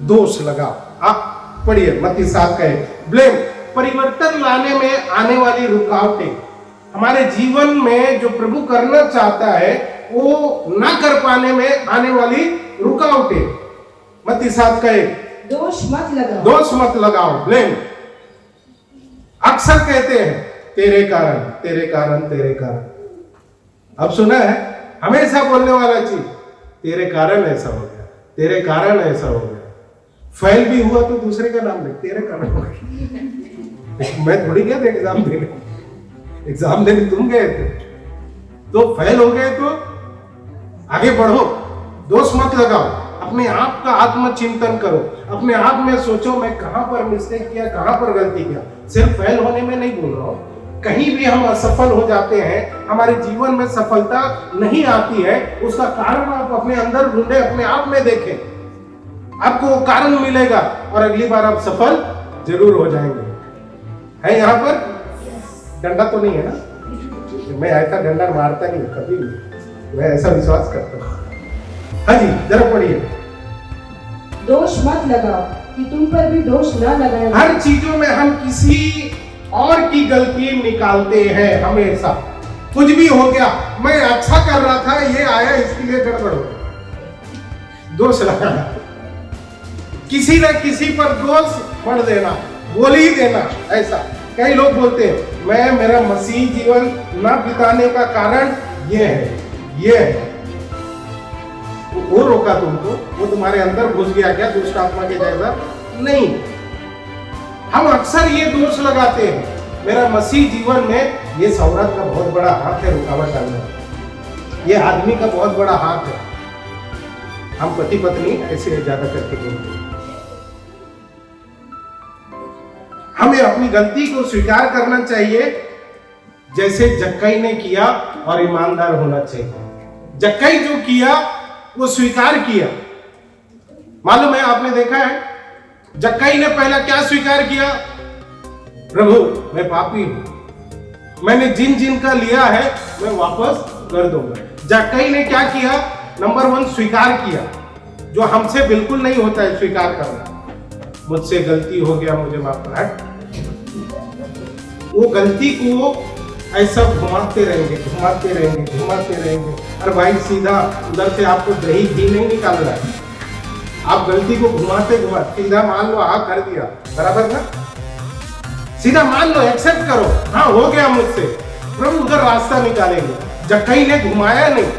दोष लगा। आप पढ़िए मत्ती 7 का 1 ब्लेम। परिवर्तन लाने में आने वाली रुकावटें, हमारे जीवन में जो प्रभु करना चाहता है वो ना कर पाने में आने वाली रुकावटें। मत्ती 7 का 1 दोष मत लगाओ। दोष मत लगाओ, ब्लेम। अक्सर कहते हैं तेरे कारण, तेरे कारण, तेरे कारण। अब सुना है हमेशा बोलने वाला चीज, तेरे कारण ऐसा हो गया, तेरे कारण ऐसा हो गया। फेल भी हुआ तो दूसरे का नाम ले, तेरे कारण हो गया। मैं थोड़ी गया था एग्जाम देने, एग्जाम देने तुम गए थे, तो फेल हो गए तो आगे बढ़ो। दोष मत लगाओ, अपने आप का आत्मचिंतन करो, अपने आप में सोचो मैं कहां पर मिस्टेक किया, कहां पर गलती किया। सिर्फ फेल होने में नहीं बोल रहा हूं, कहीं भी हम असफल हो जाते हैं, हमारे जीवन में सफलता नहीं आती है, उसका कारण आप अपने अंदर ढूंढे, अपने आप में देखें, आपको वो कारण मिलेगा और अगली बार आप सफल जरूर हो जाएंगे। है यहाँ पर डंडा तो नहीं है ना? मैं ऐसा डंडा मारता नहीं कभी भी, मैं ऐसा विश्वास करता हूँ। हाँ जी, जरा पढ़िए। दोष मत लगाओ कि तुम पर भी दोष न लगाए। हर चीजों में हम किसी और की गलती निकालते हैं हमेशा। कुछ भी हो गया, मैं अच्छा कर रहा था, ये आया इसके लिए गड़बड़ हो गया, दोष लगाना, किसी न किसी पर दोष पड़ देना, बोल ही देना। ऐसा कई लोग बोलते हैं, मैं मेरा मसीह जीवन न बिताने का कारण ये है। वो रोका तुमको, वो तुम्हारे अंदर घुस गया क्या दुष्ट आत्मा के जैसा? नहीं, हम अक्सर ये दोष लगाते हैं, मेरा मसीह जीवन में ये औरत का बहुत बड़ा हाथ है रुकावट डालने, ये आदमी का बहुत बड़ा हाथ है। हम पति पत्नी ऐसे ज्यादा करके बोलते हैं। हमें अपनी गलती को स्वीकार करना चाहिए, जैसे जक्कई ने किया, और ईमानदार होना चाहिए। जक्कई जो किया वो स्वीकार किया। मालूम है, आपने देखा है, जक्कई ने पहला क्या स्वीकार किया? प्रभु मैं पापी हूं, मैंने जिन जिन का लिया है मैं वापस कर दूंगा। जक्कई ने क्या किया? नंबर 1 स्वीकार किया, जो हमसे बिल्कुल नहीं होता है स्वीकार करना। मुझसे गलती हो गया, मुझे माफ कर। वो गलती को ऐसा घुमाते रहेंगे। अरे भाई, सीधा उधर से आपको दही घी नहीं निकाल रहा है, आप गलती को घुमाते सीधा मान लो, हाँ कर दिया, बराबर ना? सीधा मान लो, एक्सेप्ट करो, हाँ हो गया मुझसे, प्रभु उधर रास्ता निकालेंगे। जक्कई ने घुमाया नहीं,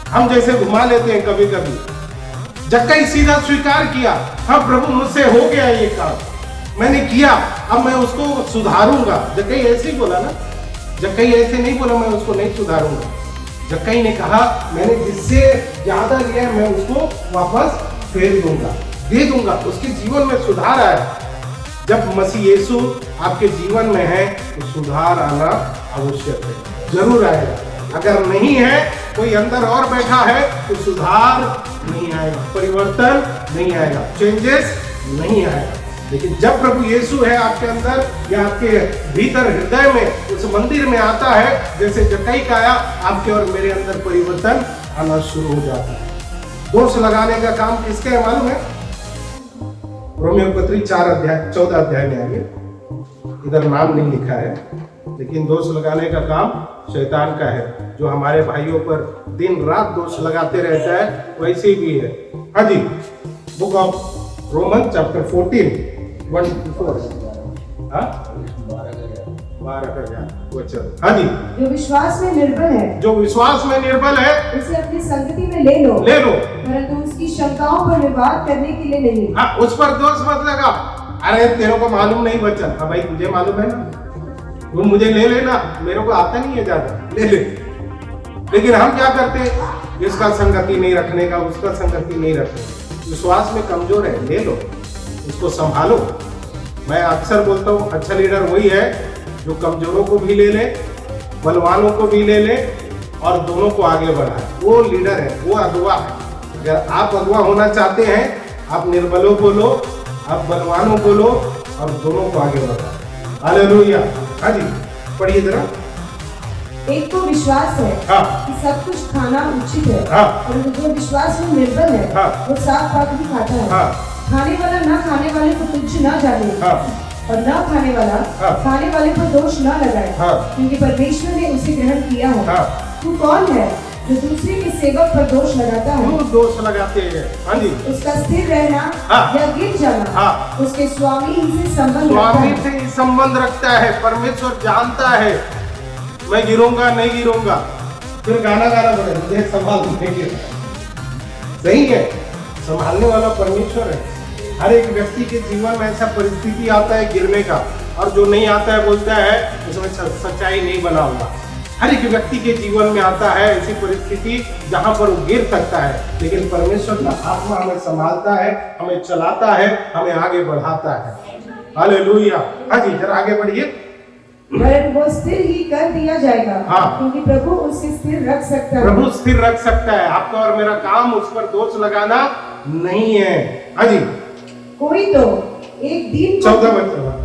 हम जैसे घुमा लेते हैं कभी कभी। जक्कई सीधा स्वीकार किया, हाँ प्रभु मुझसे हो गया ये काम, मैंने किया, अब मैं उसको सुधारूंगा। जक्कई ऐसे ही बोला ना, जक्कई ऐसे नहीं बोला मैं उसको नहीं सुधारूंगा। जक्कई ने कहा मैंने जिससे ज्यादा लिया मैं उसको वापस फेर दूंगा, दे दूंगा। उसके जीवन में सुधार आया। जब मसीह यीशु आपके जीवन में है तो सुधार आना आवश्यक है, जरूर आएगा। अगर नहीं है, कोई अंदर और बैठा है, तो सुधार नहीं आएगा, परिवर्तन नहीं आएगा, चेंजेस नहीं आएगा। लेकिन जब प्रभु यीशु है आपके अंदर या आपके भीतर हृदय में, उस मंदिर में आता है, जैसे जक्कई का आया, आपके और मेरे अंदर परिवर्तन आना शुरू हो जाता है। दोष लगाने का काम किसका है मालूम है? रोमियो पत्री 14 अध्याय में आइए, इधर नाम नहीं लिखा है, लेकिन दोष लगाने का काम शैतान का है, जो हमारे भाइयों पर दिन रात दोष लगाते रहता है, वैसे भी है। हाँ जी, बुक ऑफ रोमन चैप्टर 14 1-4। हाँ 12 वचन। हाँ जी, जो विश्वास में निर्बल है, उसे अपनी संगति में ले लो, परंतु उसकी शंकाओं पर विवाद करने के लिए नहीं। हाँ, उस पर दोष मत लगा। अरे तेरे को मालूम नहीं वचन, हाँ भाई तुझे मालूम है ना, तू मुझे ले लेना, मेरे को आता नहीं है ज्यादा, ले ले। लेकिन हम क्या करते हैं? इसका संगति नहीं रखने का, उसका संगति नहीं रखने का। विश्वास में कमजोर है, ले लो, उसको संभालो। मैं अक्सर बोलता हूँ, अच्छा लीडर वही है जो कमजोरों को भी ले ले, बलवानों को भी ले ले और दोनों को आगे बढ़ाए। वो लीडर है, वो अगुवा है। अगर आप अगुवा होना चाहते हैं, आप निर्बलों को लो, आप बलवानों को लो और दोनों को आगे बढ़ाओ। हालेलुया। हाँ जी, पढ़िए जरा। एक को विश्वास है कि सब कुछ खाना उचित है, और जो विश्वास में निर्बल है वो साग पात भी खाता है। खाने वाला न खाने वाले को तुच्छ न जाने, और न खाने वाला खाने वाले पर दोष न लगाए, क्योंकि परमेश्वर ने उसे ग्रहण किया है। तू कौन है जो दूसरे के सेवक पर दोष लगाता है? दोष लगाते हैं। हाँ जी, उसका स्थिर रहना या गिर जाना उसके स्वामी से संबंध रखता है। परमेश्वर जानता है मैं गिरूंगा नहीं गिरूंगा, फिर गाना पड़े, मुझे संभाल। सही है, संभालने वाला परमेश्वर है। हर एक व्यक्ति के जीवन में ऐसा परिस्थिति आता है गिरने का, और जो नहीं आता है बोलता है उसमें सच्चाई नहीं बना हुआ। हर एक व्यक्ति के जीवन में आता है ऐसी परिस्थिति जहां पर वो गिर सकता है, लेकिन परमेश्वर का आत्मा हमें संभालता है, हमें चलाता है, हमें आगे बढ़ाता है। हालेलुया। हाँ जी, जरा आगे बढ़िए। वरन वो स्थिर ही कर दिया जाएगा। हाँ। क्योंकि प्रभु उसे स्थिर रख सकता है। प्रभु स्थिर रख सकता है। आपका और मेरा काम उस पर दोष लगाना नहीं है। हाँ जी, कोई तो एक दिन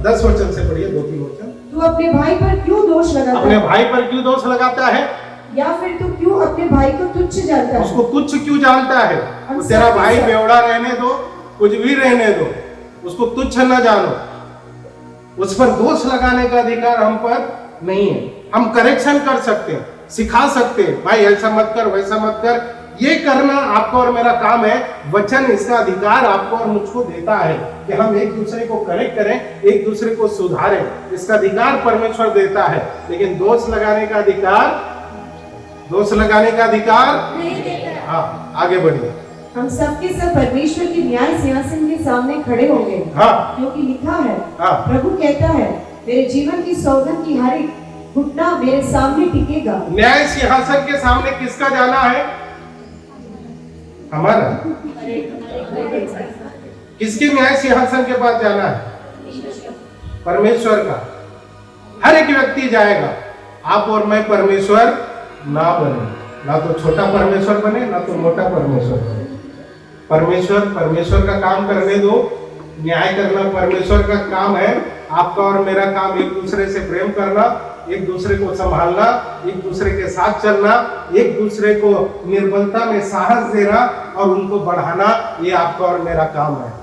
10 वचन से पढ़िए, 2-3 वचन। तू अपने भाई पर क्यों दोष लगाता अपने है? भाई पर क्यों दोष लगाता है? या फिर तू क्यों अपने भाई को तुच्छ जानता है? उसको तुच्छ क्यों जानता है? हम तेरा सब भाई सब- बेवड़ा रहने दो, कुछ भी रहने दो, उसको तुच्छ न जानो। उस पर दोष लगाने का अधिकार हम पर नहीं है। हम करेक्शन कर सकते हैं, सिखा सकते हैं, भाई ऐसा मत कर, वैसा मत कर। ये करना आपका और मेरा काम है। वचन इसका अधिकार आपको और मुझको देता है कि हम एक दूसरे को करेक्ट करें, एक दूसरे को सुधारें। इसका अधिकार परमेश्वर देता है। लेकिन दोष लगाने का अधिकार नहीं देता है। हाँ, आगे बढ़िए। हम सबके सब परमेश्वर के न्याय सिंहासन के सामने खड़े होंगे। हाँ। क्योंकि लिखा है, हाँ। प्रभु कहता है, मेरे जीवन की सौगंध की हर एक घुटना मेरे सामने टिकेगा। न्याय सिंहासन के सामने किसका जाना है? हमारा। किसके न्याय सिंहासन के पास जाना है? परमेश्वर का। हर एक व्यक्ति जाएगा। आप और मैं परमेश्वर ना बने, ना तो छोटा परमेश्वर बने, ना तो मोटा परमेश्वर बने। परमेश्वर का काम करने दो। न्याय करना परमेश्वर का काम है। आपका और मेरा काम एक दूसरे से प्रेम करना, एक दूसरे को संभालना, एक दूसरे के साथ चलना, एक दूसरे को निर्बलता में साहस देना और उनको बढ़ाना। ये आपका और मेरा काम है।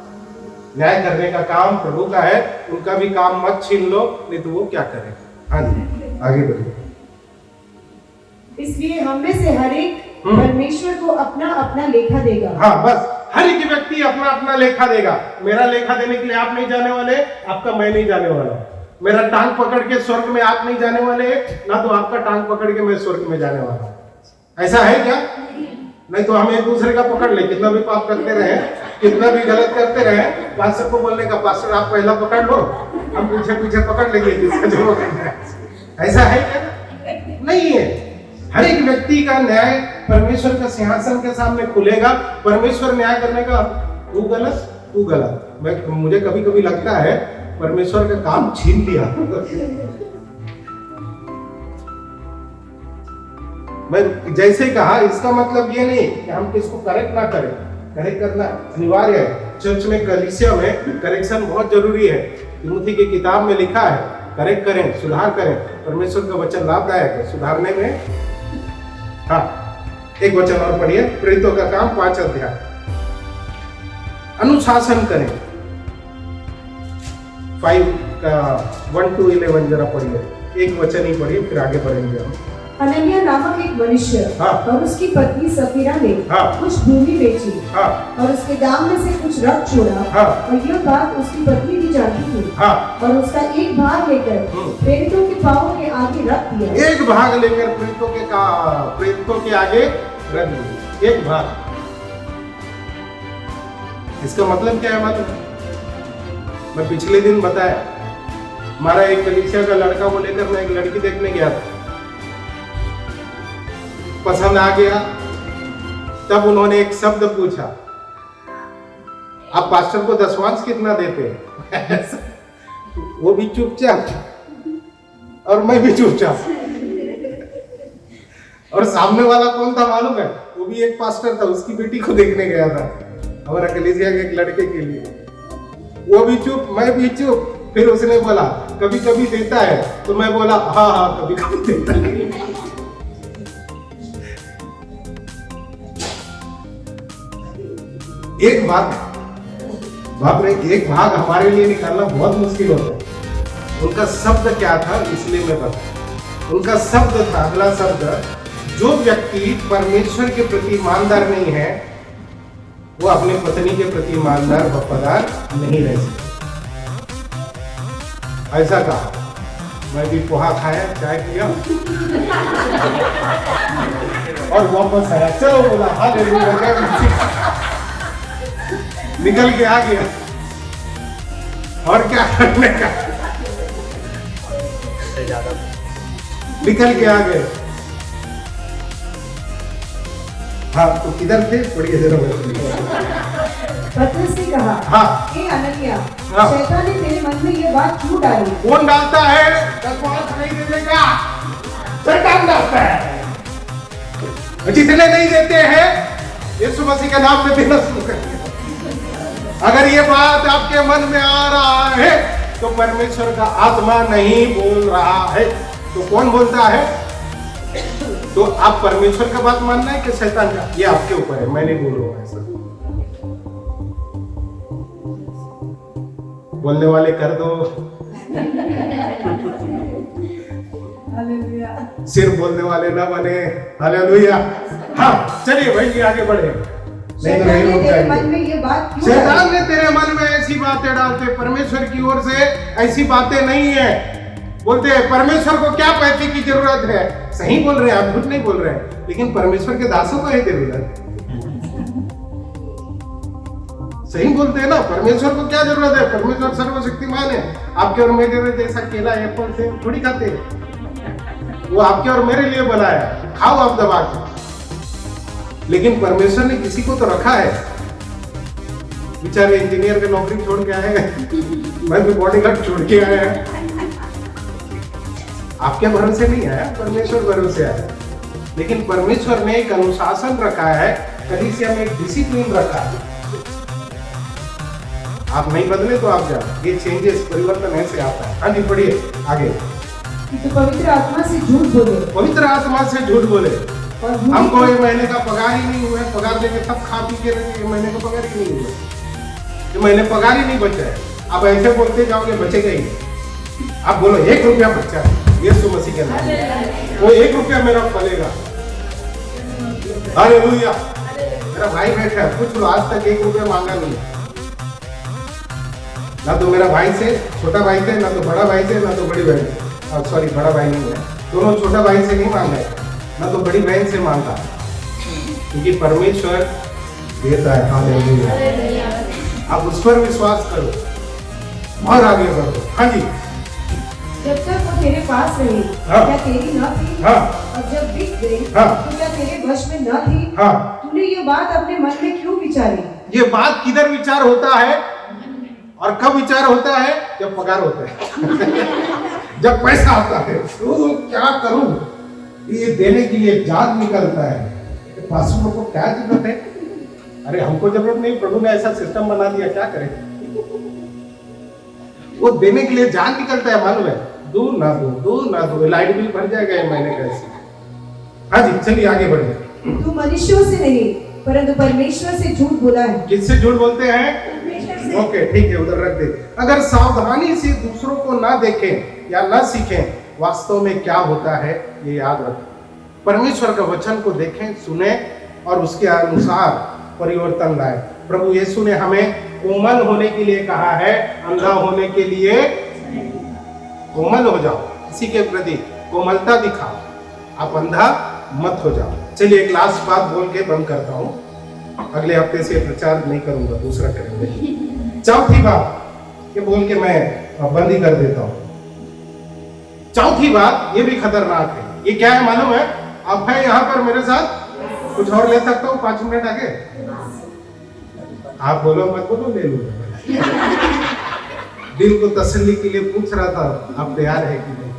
न्याय करने का काम प्रभु का है। उनका भी काम मत छीन लो, नहीं तो वो क्या करेगा। हाँ जी, आगे बढ़िए। इसलिए हम में से हर एक परमेश्वर को अपना अपना लेखा देगा। हाँ, बस हर एक व्यक्ति अपना अपना लेखा देगा। मेरा लेखा देने के लिए आप नहीं जाने वाले, आपका मैं नहीं जाने वाला। मेरा टांग पकड़ के स्वर्ग में आप नहीं जाने वाले, ना तो आपका टांग पकड़ के मैं स्वर्ग में जाने वाला। ऐसा है क्या? नहीं तो हम एक दूसरे का पकड़ ले, कितना भी पाप करते रहे, कितना भी गलत करते रहे, पास्टर को बोलने का, पास्टर आप पहला पकड़ लो, हम पीछे पीछे पकड़ लेंगे किसका जो करना है। ऐसा है क्या? नहीं है। हर एक व्यक्ति का न्याय परमेश्वर का सिंहासन के सामने खुलेगा। परमेश्वर न्याय करने का, तू गलत। मुझे कभी कभी लगता है परमेश्वर का काम छीन लिया। मैं जैसे कहा, इसका मतलब ये नहीं कि हम किसको करेक्ट ना करें। करेक्ट करना अनिवार्य है। चर्च में, कलीसिया में करेक्शन बहुत जरूरी है। तिमुथी की किताब में लिखा है, करेक्ट करें, सुधार करें। परमेश्वर का वचन लाभदायक है सुधारने में। हाँ, एक वचन और पढ़िए, प्रेरितों का काम 5 अध्याय। अनुशासन करें। 1 to 11 जरा पढ़िए, एक वचन ही पढ़िए, फिर आगे बढ़ेंगे हम। अनन्या नामक एक मनुष्य और उसकी पत्नी सफीरा ने कुछ भूमि बेची और उसके दाम में से कुछ रख छोड़ा और यह बात उसकी पत्नी भी जानती थी और उसका एक भाग लेकर प्रेरितों के पांवों के आगे रख दिया। एक भाग लेकर प्रेरितों के आगे रख दिया। एक भाग। इसका मतलब क्या है? मतलब मैं पिछले दिन बताया, हमारा एक कलीसिया का लड़का को लेकर मैं एक लड़की देखने गया था। पसंद आ गया, तब उन्होंने एक शब्द पूछा, आप पास्टर को दशवांश कितना देते हैं? वो भी चुपचाप और मैं भी चुपचाप। और सामने वाला कौन था मालूम है? वो भी एक पास्टर था, उसकी बेटी को देखने गया था हमारा कलीसिया के एक लड़के के लिए। वो भी चुप, मैं भी चुप। फिर उसने बोला कभी कभी देता है, तो मैं बोला हाँ कभी कभी देता है। एक भाग, बाप रे, एक भाग हमारे लिए निकालना बहुत मुश्किल होता है। उनका शब्द क्या था, इसलिए मैं बता। उनका शब्द था, अगला शब्द, जो व्यक्ति परमेश्वर के प्रति ईमानदार नहीं है, वो अपने पत्नी के प्रति ईमानदार वफादार नहीं रह सकता। ऐसा कहा। मैं भी पोहा खाया, चाय पिया और वापस आया। चलो बोला हालेलुया, निकल के आ गया। और क्या करने का, निकल के आ गए। हाँ, तो किधर थे? पढ़िए जरा। पतरस ने कहा, हाँ। हे अनन्या, हाँ। शैतान ने तेरे मन में ये बात क्यों डाली? कौन डालता है? दरबार नहीं देने का शैतान डालता है। जितने नहीं देते हैं यीशु मसीह के नाम में देना शुरू कर दिया। अगर ये बात आपके मन में आ रहा है तो परमेश्वर का आत्मा नहीं बोल रहा है। तो कौन बोलता है? तो आप परमेश्वर का बात मानना है कि शैतान का, ये आपके ऊपर है। मैं नहीं बोल रहा हूं ऐसा। बोलने वाले कर दो, सिर्फ बोलने वाले ना बने। हालेलुया। हाँ चलिए भाई जी आगे बढ़े। नहीं तो नहीं रुक जाएंगे। मन में ये बात क्यों शैतान ने तेरे मन में ऐसी बातें डालते, परमेश्वर की ओर से ऐसी बातें नहीं है। बोलते हैं परमेश्वर को क्या पैसे की जरूरत है। सही बोल रहे हैं आप, झूठ नहीं बोल रहे हैं, लेकिन परमेश्वर के दासों को है जरूरत। सही बोलते हैं ना, परमेश्वर को क्या जरूरत है? परमेश्वर सर्वशक्तिमान है। आपके और मेरे जैसा केला एप्पल से थोड़ी खाते हैं। वो आपके और मेरे लिए बनाया, खाओ आप दबा के। लेकिन परमेश्वर ने किसी को तो रखा है। बेचारे इंजीनियर की नौकरी छोड़ के आए हैं, मैं भी बॉडीगार्ड छोड़ के आया है। आपके भरोसे नहीं आया, परमेश्वर भरोसे आया। लेकिन परमेश्वर ने एक अनुशासन रखा है, कलीसिया में एक डिसिप्लिन रखा है। आप नहीं बदले तो आप जाओ। ये चेंजेस, परिवर्तन ऐसे आता है। हाँ जी पढ़िए आगे। तो पवित्र आत्मा से झूठ बोले, पवित्र आत्मा से झूठ बोले। हमको ये महीने का पगार ही नहीं हुआ है, पगार देंगे तब खा पी के रहेंगे। ये महीने का पगार ही नहीं हुआ, ये महीने पगार ही नहीं बचा है। आप ऐसे बोलते जाओगे बचेगा ही। आप बोलो 1 रुपया बचा है, यीशु मसीह के नाम में वो 1 रुपया मेरा फलेगा। हालेलुया। मेरा भाई बैठा है, पूछ लो आज तक 1 रुपया मांगा नहीं। ना तो मेरा भाई से छोटा भाई से, ना तो बड़ा भाई से, ना तो बड़ी बहन से। सॉरी बड़ा भाई नहीं है, दोनों छोटा भाई से नहीं मांगा है, ना तो बड़ी बहन से मांगा, क्योंकि परमेश्वर देता है। हालेलुया। आप उस पर विश्वास करो और आगे बढ़ो। हाँ जी। जब तक वो तेरे पास रहे, हाँ। क्या तेरी न थी? हाँ। और जब बिक गए, हाँ। तो क्या तेरे वश में न थी? हाँ। तूने ये बात अपने मन में क्यों विचारी? ये बात किधर विचार होता है और कब विचार होता है? जब पगार होता है जब पैसा आता है। तो क्या करूं, ये देने के लिए जान निकलता है। पासवान को क्या जरूरत है? अरे हमको जरूरत नहीं, प्रभु ने ऐसा सिस्टम बना दिया, क्या करें? वो देने के लिए जान निकलता है मन में। दो ना दो, लाइट बिल भर जाएगा ये महीने का ऐसे। हाँ जी चलिए आगे बढ़िए। तू मनुष्यों से नहीं परंतु परमेश्वर से झूठ बोला है। किससे झूठ बोलते हैं? ओके ठीक है, उधर रख दे। अगर सावधानी से दूसरों को ना देखें या ना सीखें, वास्तव में क्या होता है ये याद रखें। परमेश्वर का वचन को देखें, सुने और उसके अनुसार परिवर्तन लाए। प्रभु यीशु ने हमें कोमल होने के लिए कहा है, अंधा होने के लिए कोमल हो जाओ, किसी के प्रति कोमलता दिखाओ, आप अंधा मत हो जाओ। चलिए एक लास्ट बात बोल के बंद करता हूँ। अगले हफ्ते से प्रचार नहीं करूंगा, दूसरा करेंगे। चौथी बात ये बोल के मैं बंद ही कर देता हूँ। चौथी बात ये भी खतरनाक है। ये क्या है मालूम है? आप है यहाँ पर मेरे साथ, कुछ और ले सकता हूँ 5 मिनट आगे। आप बोलो मत बोलो, ले लो। दिल को तसल्ली के लिए पूछ रहा था, आप तैयार है कि नहीं?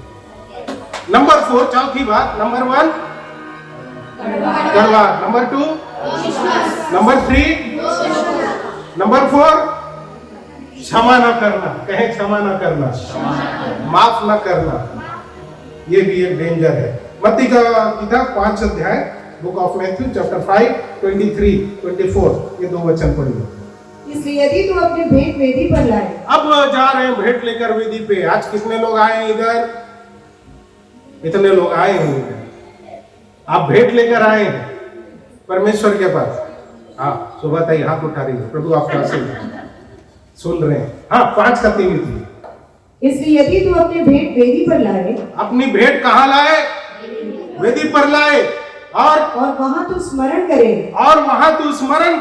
नंबर 4, चौथी बात। नंबर 1 कड़वा, नंबर 2 नंबर 3 नंबर 4 क्षमा न करना। कहे क्षमा न करना, माफ न करना। ये भी एक डेंजर है। मत्ती का किताब 5 अध्याय, बुक ऑफ मैथ्यू चैप्टर 5 23 24 ये 2 वचन पढ़िए। इसलिए यदि तू अपनी भेंट वेदी पर लाए। अब जा रहे हैं भेंट लेकर वेदी पे। आज कितने लोग आए हैं इधर? इतने लोग आए हैं इधर। आप भेंट लेकर आए हैं परमेश्वर के पास। हाँ सुबह तक हाथ उठा रही है, प्रभु आपका आशीर्वाद। सुन रहे हैं? हाँ 5 का 3 थी। इसलिए यदि तू अपनी भेंट वेदी पर लाए। अपनी भेंट कहाँ लाए? वेदी पर लाए। और वहां तू स्मरण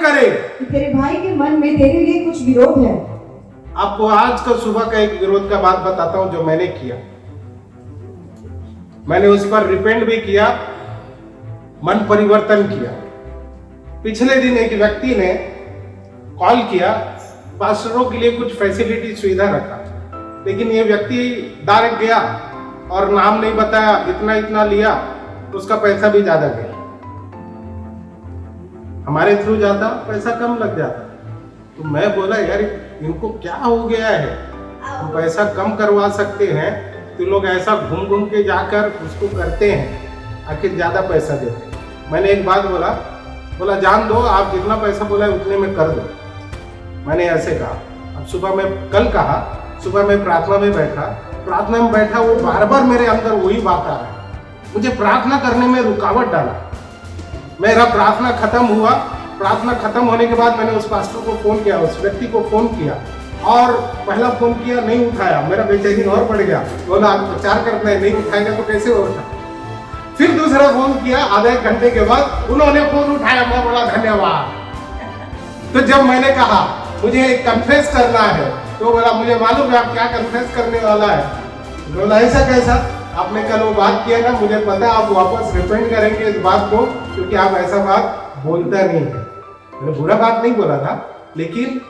करे। कि तेरे भाई के मन में तेरे लिए कुछ विरोध है। आपको आज का सुबह का एक विरोध का बात बताता हूं जो मैंने किया। मैंने उस पर रिपेंट भी किया, मन परिवर्तन किया। पिछले दिन एक व्यक्ति ने कॉल किया, पास्टरों के लिए कुछ फैसिलिटी सुविधा रखा, लेकिन ये व्यक्ति डायरेक्ट गया और नाम नहीं बताया, इतना इतना लिया, उसका पैसा भी ज्यादा गया। हमारे थ्रू जाता पैसा कम लग जाता। तो मैं बोला यार इनको क्या हो गया है, हम पैसा कम करवा सकते हैं तो लोग ऐसा घूम घूम के जाकर उसको करते हैं, आखिर ज्यादा पैसा देते हैं। मैंने एक बात बोला जान दो, आप जितना पैसा बोला है उतने में कर दो। मैंने ऐसे कहा। अब सुबह मैं प्रार्थना में बैठा, वो बार बार मेरे अंदर वही बात आ रहा है। मुझे प्रार्थना करने में रुकावट डाला। मेरा प्रार्थना खत्म होने के बाद मैंने उस पास्टर को फोन किया, उस व्यक्ति को फोन किया, और पहला फोन किया, नहीं उठाया। मेरा बेचैनी और बढ़ गया। बोला आप प्रचार करना है, नहीं उठाएगा तो कैसे होगा। फिर दूसरा फोन किया, आधे घंटे के बाद उन्होंने फोन उठाया। मैं बोला धन्यवाद। तो जब मैंने कहा मुझे कन्फेस करना है, तो बोला मुझे मालूम है आप क्या कन्फेस करने वाला है। बोला ऐसा कैसा? आपने कल वो बात किया ना, मुझे पता है आप वापस रिपेंट करेंगे इस बात को, क्योंकि आप ऐसा बात बोलता नहीं है। मैंने बुरा बात नहीं बोला था, लेकिन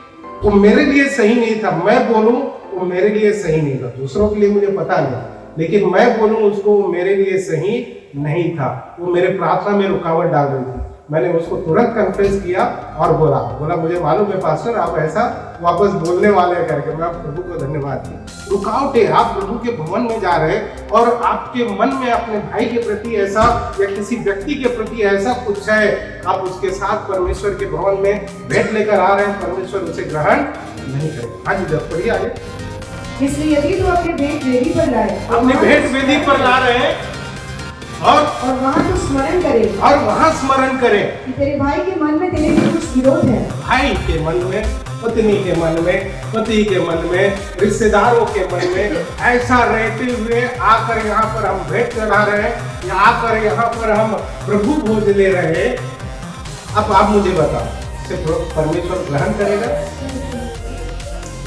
वो मेरे लिए सही नहीं था। मैं बोलूं वो मेरे लिए सही नहीं था, दूसरों के लिए मुझे पता नहीं, लेकिन मैं बोलूं उसको वो मेरे लिए सही नहीं था। वो मेरे प्रार्थना में रुकावट डाल रही थी। मैंने उसको तुरंत कन्फेस किया और बोला मुझे मालूम है पास्टर आप ऐसा वापस बोलने वाले हैं करके। मैं प्रभु को धन्यवाद दिया। रुकावट है, आप प्रभु के भवन में जा रहे हैं और आपके मन में अपने भाई के प्रति ऐसा या किसी व्यक्ति के प्रति ऐसा कुछ है, आप उसके साथ परमेश्वर के भवन में भेंट लेकर आ रहे हैं, परमेश्वर उसे ग्रहण नहीं करेगा। हाँ जी, जब पढ़िए आगे। इसलिए यदि तू अपने भेंट वेदी पर लाए, अपने भेंट वेदी पर ला रहे हैं और वहाँ तो स्मरण करे कि तेरे भाई के मन में तेरे लिए कुछ विरोध है। भाई के मन में, पत्नी के मन में, पति के मन में, रिश्तेदारों के मन में ऐसा रहते हुए आकर यहाँ पर हम भेंट चढ़ा रहे हैं या आकर यहाँ पर हम प्रभु भोज ले रहे हैं। अब आप मुझे बताओ, इसे परमेश्वर ग्रहण करेगा,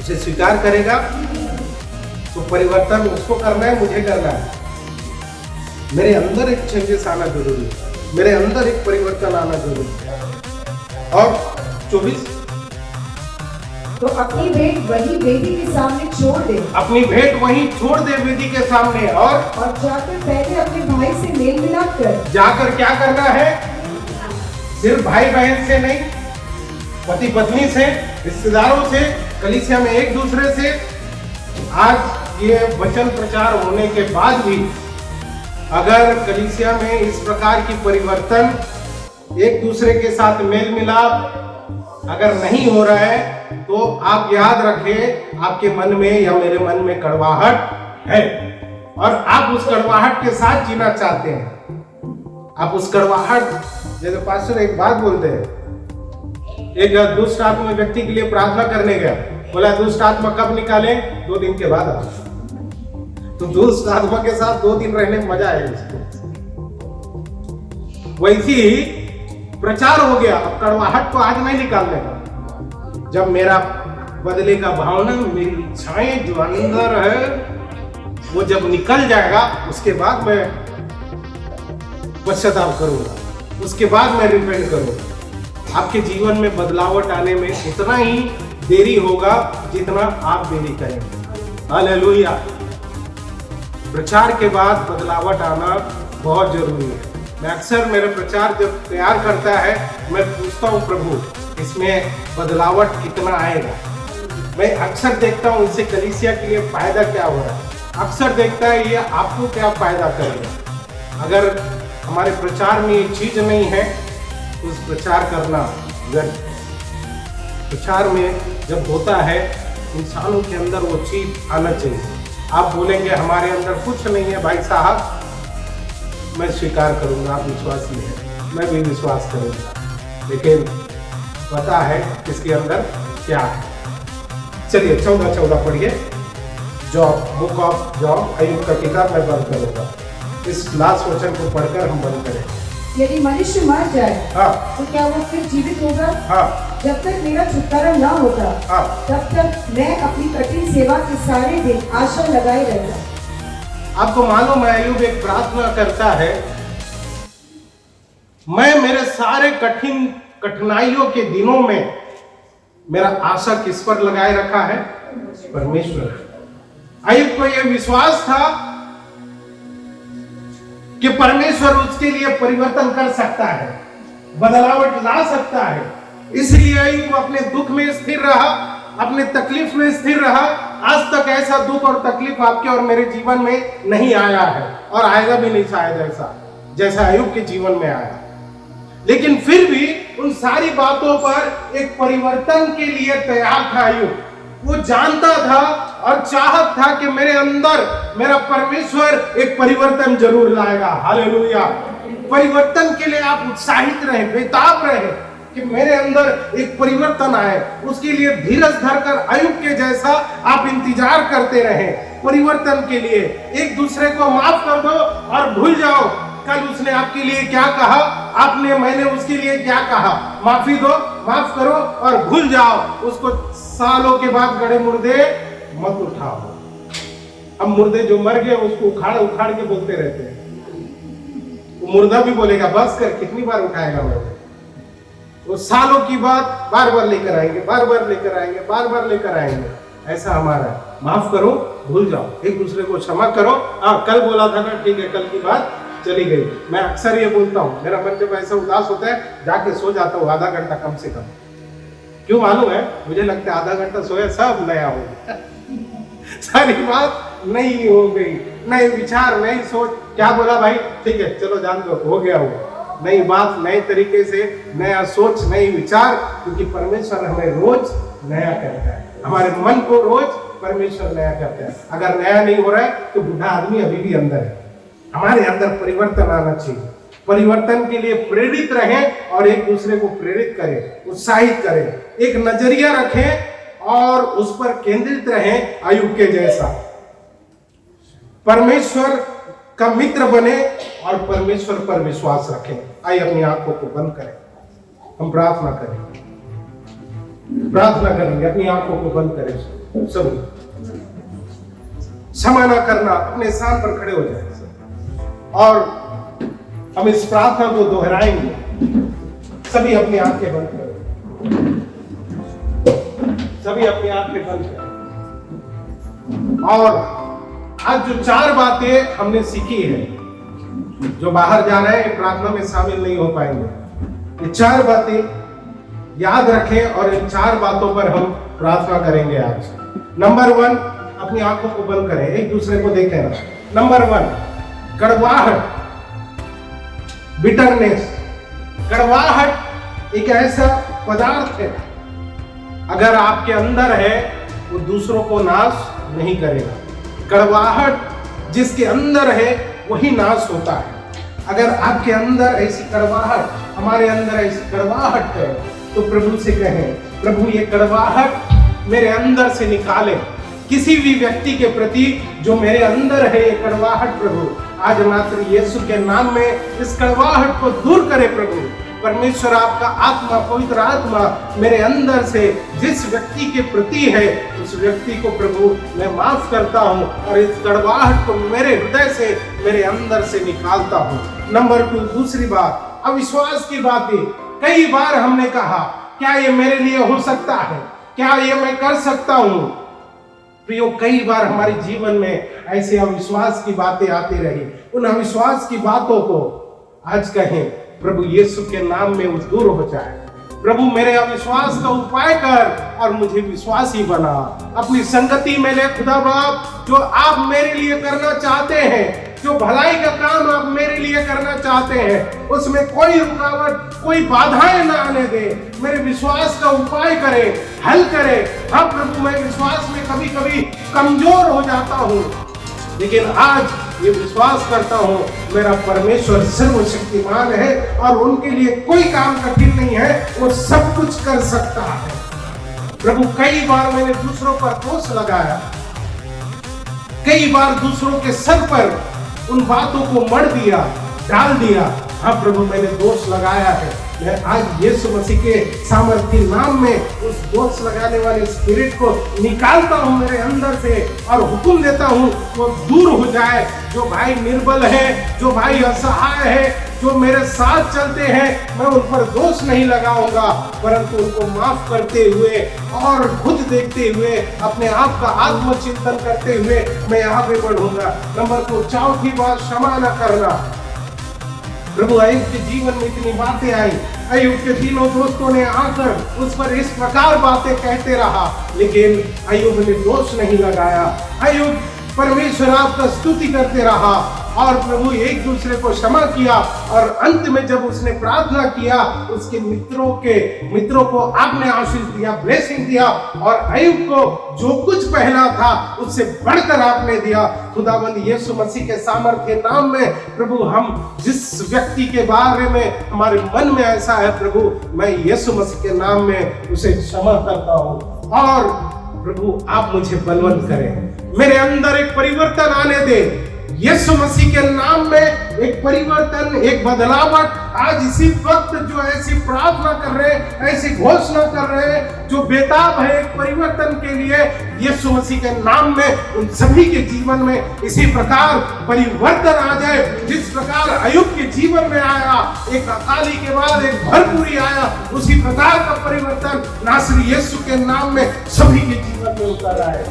उसे स्वीकार करेगा? तो परिवर्तन उसको करना है, मुझे करना है। मेरे अंदर एक चेंजेस आना जरूरी है, मेरे अंदर एक परिवर्तन आना जरूरी है। और 24 तो अपनी भेंट वही वेदी के सामने छोड़ दे, वेदी के सामने, और जाकर पहले अपने भाई से मेल मिलाप कर। जाकर क्या करना है? सिर्फ भाई बहन से नहीं, पति पत्नी से, रिश्तेदारों से, कलीसिया में एक दूसरे से। आज ये वचन प्रचार होने के बाद भी अगर कलीसिया में इस प्रकार की परिवर्तन, एक दूसरे के साथ मेल मिलाप अगर नहीं हो रहा है, तो आप याद रखें आपके मन में या मेरे मन में कड़वाहट है और आप उस कड़वाहट के साथ जीना चाहते हैं। आप उस कड़वाहट, जैसे पास्टर एक बात बोलते हैं, एक दुष्ट आत्मा व्यक्ति के लिए प्रार्थना करने गया, बोला दुष्ट आत्मा कब निकाले? 2 दिन के बाद आओ। तो दुष्ट आत्मा के साथ 2 दिन रहने में मजा आएगा उसको। वैसे ही प्रचार हो गया, अब कड़वाहट को आज नहीं निकालने का। जब मेरा बदले का भावना, मेरी इच्छाएं जो अंदर है वो जब निकल जाएगा, उसके बाद मैं पश्चाताप करूंगा, उसके बाद मैं रिपेंट करूंगा। आपके जीवन में बदलावट आने में उतना ही देरी होगा जितना आप देरी करेंगे। हालेलुया। प्रचार के बाद बदलावट आना बहुत जरूरी है। मैं अक्सर मेरे प्रचार जब तैयार करता है, मैं पूछता हूँ प्रभु इसमें बदलावट कितना आएगा। मैं अक्सर देखता हूँ इससे कलीसिया के लिए फायदा क्या हो रहा है, अक्सर देखता है ये आपको क्या फायदा करेगा। अगर हमारे प्रचार में ये चीज नहीं है तो उस प्रचार करना व्यर्थ। प्रचार में जब होता है इंसानों के अंदर वो चीज आना चाहिए। आप बोलेंगे हमारे अंदर कुछ नहीं है भाई साहब, मैं स्वीकार करूंगा, आप विश्वासी हैं, मैं भी विश्वास करूंगा, लेकिन पता है किसके अंदर क्या है। चलिए 14 पढ़िए, जॉब, बुक ऑफ जॉब, अय्यूब का किताब मैं बंद करूंगा। इस लास्ट वचन को पढ़कर हम बंद करें। यदि मनुष्य मर जाए तो क्या वो फिर जीवित होगा? जब तक मेरा छुटकारा न होता तब तक मैं अपनी कठिन सेवा के सारे दिन आशा लगाए रहता। आपको मालूम है अय्यूब एक प्रार्थना करता है, मैं मेरे सारे कठिनाइयों के दिनों में मेरा आशा किस पर लगाए रखा है? परमेश्वर। अय्यूब को यह विश्वास था कि परमेश्वर उसके लिए परिवर्तन कर सकता है, बदलावट ला सकता है। इसलिए अय्यूब अपने दुख में स्थिर रहा, अपने तकलीफ में स्थिर रहा। आज तक ऐसा दुख और तकलीफ आपके और मेरे जीवन में नहीं आया है और आएगा भी नहीं शायद जैसा अय्यूब के जीवन में आया। लेकिन फिर भी उन सारी बातों पर एक परिवर्तन के लिए तैयार था अय्यूब। वो जानता था और चाहत था कि मेरे अंदर मेरा परमेश्वर एक परिवर्तन जरूर लाएगा। हालेलुया। परिवर्तन के लिए आप उत्साहित रहे, बेताब रहे कि मेरे अंदर एक परिवर्तन आए। उसके लिए धीरज धरकर अय्यूब के जैसा आप इंतजार करते रहे परिवर्तन के लिए। एक दूसरे को माफ कर दो और भूल जाओ कल उसने आपके लिए क्या कहा, मैंने उसके लिए क्या कहा। माफी दो, माफ करो और भूल जाओ। उसको सालों के बाद गड़े मुर्दे मत उठाओ। अब मुर्दे जो मर गए उसको उखाड़ उखाड़ के बोलते रहते हैं। वो मुर्दा भी बोलेगा बस कर, कितनी बार उठाएगा मैं। वो सालों की बात बार बार लेकर आएंगे, बार बार लेकर आएंगे, बार बार लेकर आएंगे। ऐसा हमारा है। माफ करो, भूल जाओ, एक दूसरे को क्षमा करो। कल बोला था ना, ठीक है, कल की बात चली गई। मैं अक्सर ये बोलता हूँ, मेरा मन जब ऐसा उदास होता है जाके सो जाता हूँ आधा घंटा कम से कम। क्यों मालूम है? मुझे लगता है आधा घंटा सोया सब नया हो गया। सारी बात नई हो गई, नए विचार, नई सोच। क्या बोला भाई? ठीक है, चलो जान दो, हो गया वो। नई बात, नए तरीके से, नया सोच, नई विचार। क्योंकि परमेश्वर हमें रोज नया करता है, हमारे मन को रोज परमेश्वर नया करता है। अगर नया नहीं हो रहा है तो बूढ़ा आदमी अभी भी अंदर है। हमारे अंदर परिवर्तन आना चाहिए। परिवर्तन के लिए प्रेरित रहें और एक दूसरे को प्रेरित करें, उत्साहित करें। एक नजरिया रखें और उस पर केंद्रित रहें अय्यूब के जैसा। परमेश्वर का मित्र बने और परमेश्वर पर विश्वास रखें। आइए अपनी आंखों को बंद करें, हम प्रार्थना करें। प्रार्थना करेंगे, अपनी आंखों को बंद करें। सभी क्षमा ना करना, अपने स्थान पर खड़े हो जाए और हम इस प्रार्थना को दोहराएंगे। सभी अपनी आंखें बंद करें, सभी अपनी आंखें बंद करें। और आज जो 4 बातें हमने सीखी है, जो बाहर जा रहे हैं प्रार्थना में शामिल नहीं हो पाएंगे, ये 4 बातें याद रखें और इन 4 बातों पर हम प्रार्थना करेंगे आज। नंबर 1, अपनी आंखों को बंद करें, एक दूसरे को देखें ना। नंबर 1, कड़वाहट, बिटरनेस। कड़वाहट एक ऐसा पदार्थ है, अगर आपके अंदर है वो दूसरों को नाश नहीं करेगा। कड़वाहट जिसके अंदर है वही नाश होता है। अगर आपके अंदर ऐसी कड़वाहट, हमारे अंदर ऐसी कड़वाहट है, तो प्रभु से कहें, प्रभु ये कड़वाहट मेरे अंदर से निकाले। किसी भी व्यक्ति के प्रति जो मेरे अंदर है ये कड़वाहट, प्रभु आज मात्र यीशु के नाम में इस कड़वाहट को दूर करे। प्रभु परमेश्वर आपका आत्मा, पवित्र आत्मा मेरे अंदर से जिस व्यक्ति के प्रति है उस व्यक्ति को प्रभु मैं माफ करता हूँ और इस कड़वाहट को मेरे हृदय से, मेरे अंदर से निकालता हूँ। नंबर 2, दूसरी बात, अविश्वास की बातें। कई बार हमने कहा क्या ये मेरे लिए हो सकता है, क्या ये मैं कर सकता हूँ। प्रियो, कई बार हमारे जीवन में ऐसे अविश्वास की बातें आती रही। उन अविश्वास की बातों को आज कहें, प्रभु यीशु के नाम में वो दूर हो जाए। प्रभु मेरे अविश्वास का उपाय कर और मुझे विश्वासी बना। अपनी संगति में ले खुदा बाप, जो आप मेरे लिए करना चाहते हैं, जो भलाई का काम आप मेरे लिए करना चाहते हैं, उसमें कोई रुकावट, कोई बाधाएं ना आने दे। मेरे विश्वास का उपाय करे, हल करे। हाँ प्रभु, मैं विश्वास में कभी कभी कमजोर हो जाता हूँ, लेकिन आज ये विश्वास करता हूँ मेरा परमेश्वर सर्वशक्तिमान है और उनके लिए कोई काम कठिन नहीं है, वो सब कुछ कर सकता है। प्रभु, कई बार मैंने दूसरों पर दोष लगाया, कई बार दूसरों के सर पर उन बातों को मढ़ दिया, डाल दिया। हाँ प्रभु, मैंने दोष लगाया है। मैं आज यीशु मसीह के सामर्थी नाम में उस दोष लगाने वाले स्पिरिट को निकालता हूँ मेरे अंदर से और हुक्म देता हूँ वो दूर हो जाए। जो भाई निर्बल है, जो भाई असहाय है, जो मेरे साथ चलते हैं मैं उन पर दोष नहीं लगाऊंगा, परंतु उनको माफ करते हुए और खुद देखते हुए अपने आप का आत्मचिंतन करते हुए मैं आगे बढ़ूंगा। नंबर 2, चौथी बात, क्षमा न करना। प्रभु अय्यूब के जीवन में इतनी बातें आई, अय्यूब के तीनों दोस्तों ने आकर उस पर इस प्रकार बातें कहते रहा, लेकिन अय्यूब ने दोष नहीं लगाया। अय्यूब परमेश्वर आपका स्तुति करते रहा और प्रभु एक दूसरे को क्षमा किया, और अंत में जब उसने प्रार्थना किया उसके मित्रों को आपने आशीष दिया, ब्लेसिंग दिया, और अय्यूब को जो कुछ पहला था उससे बढ़कर आपने दिया। खुदावंद यीशु मसीह के सामर्थ्य नाम में प्रभु, हम जिस व्यक्ति के बारे में हमारे मन में ऐसा है प्रभु, मैं यीशु मसीह के नाम में उसे क्षमा करता हूँ, और प्रभु आप मुझे बलवंत करें, मेरे अंदर एक परिवर्तन आने दे। यीशु मसीह के नाम में एक परिवर्तन, एक बदलावट आज इसी वक्त जो ऐसी प्रार्थना कर रहे हैं, ऐसी घोषणा कर रहे हैं, जो बेताब है एक परिवर्तन के लिए, यीशु मसीह के नाम में उन सभी के जीवन में इसी प्रकार परिवर्तन आ जाए जिस प्रकार अय्यूब के जीवन में आया, एक अकाली के बाद एक भरपूरी आया, उसी प्रकार का परिवर्तन नासरी यीशु के नाम में सभी के जीवन में उतर आए।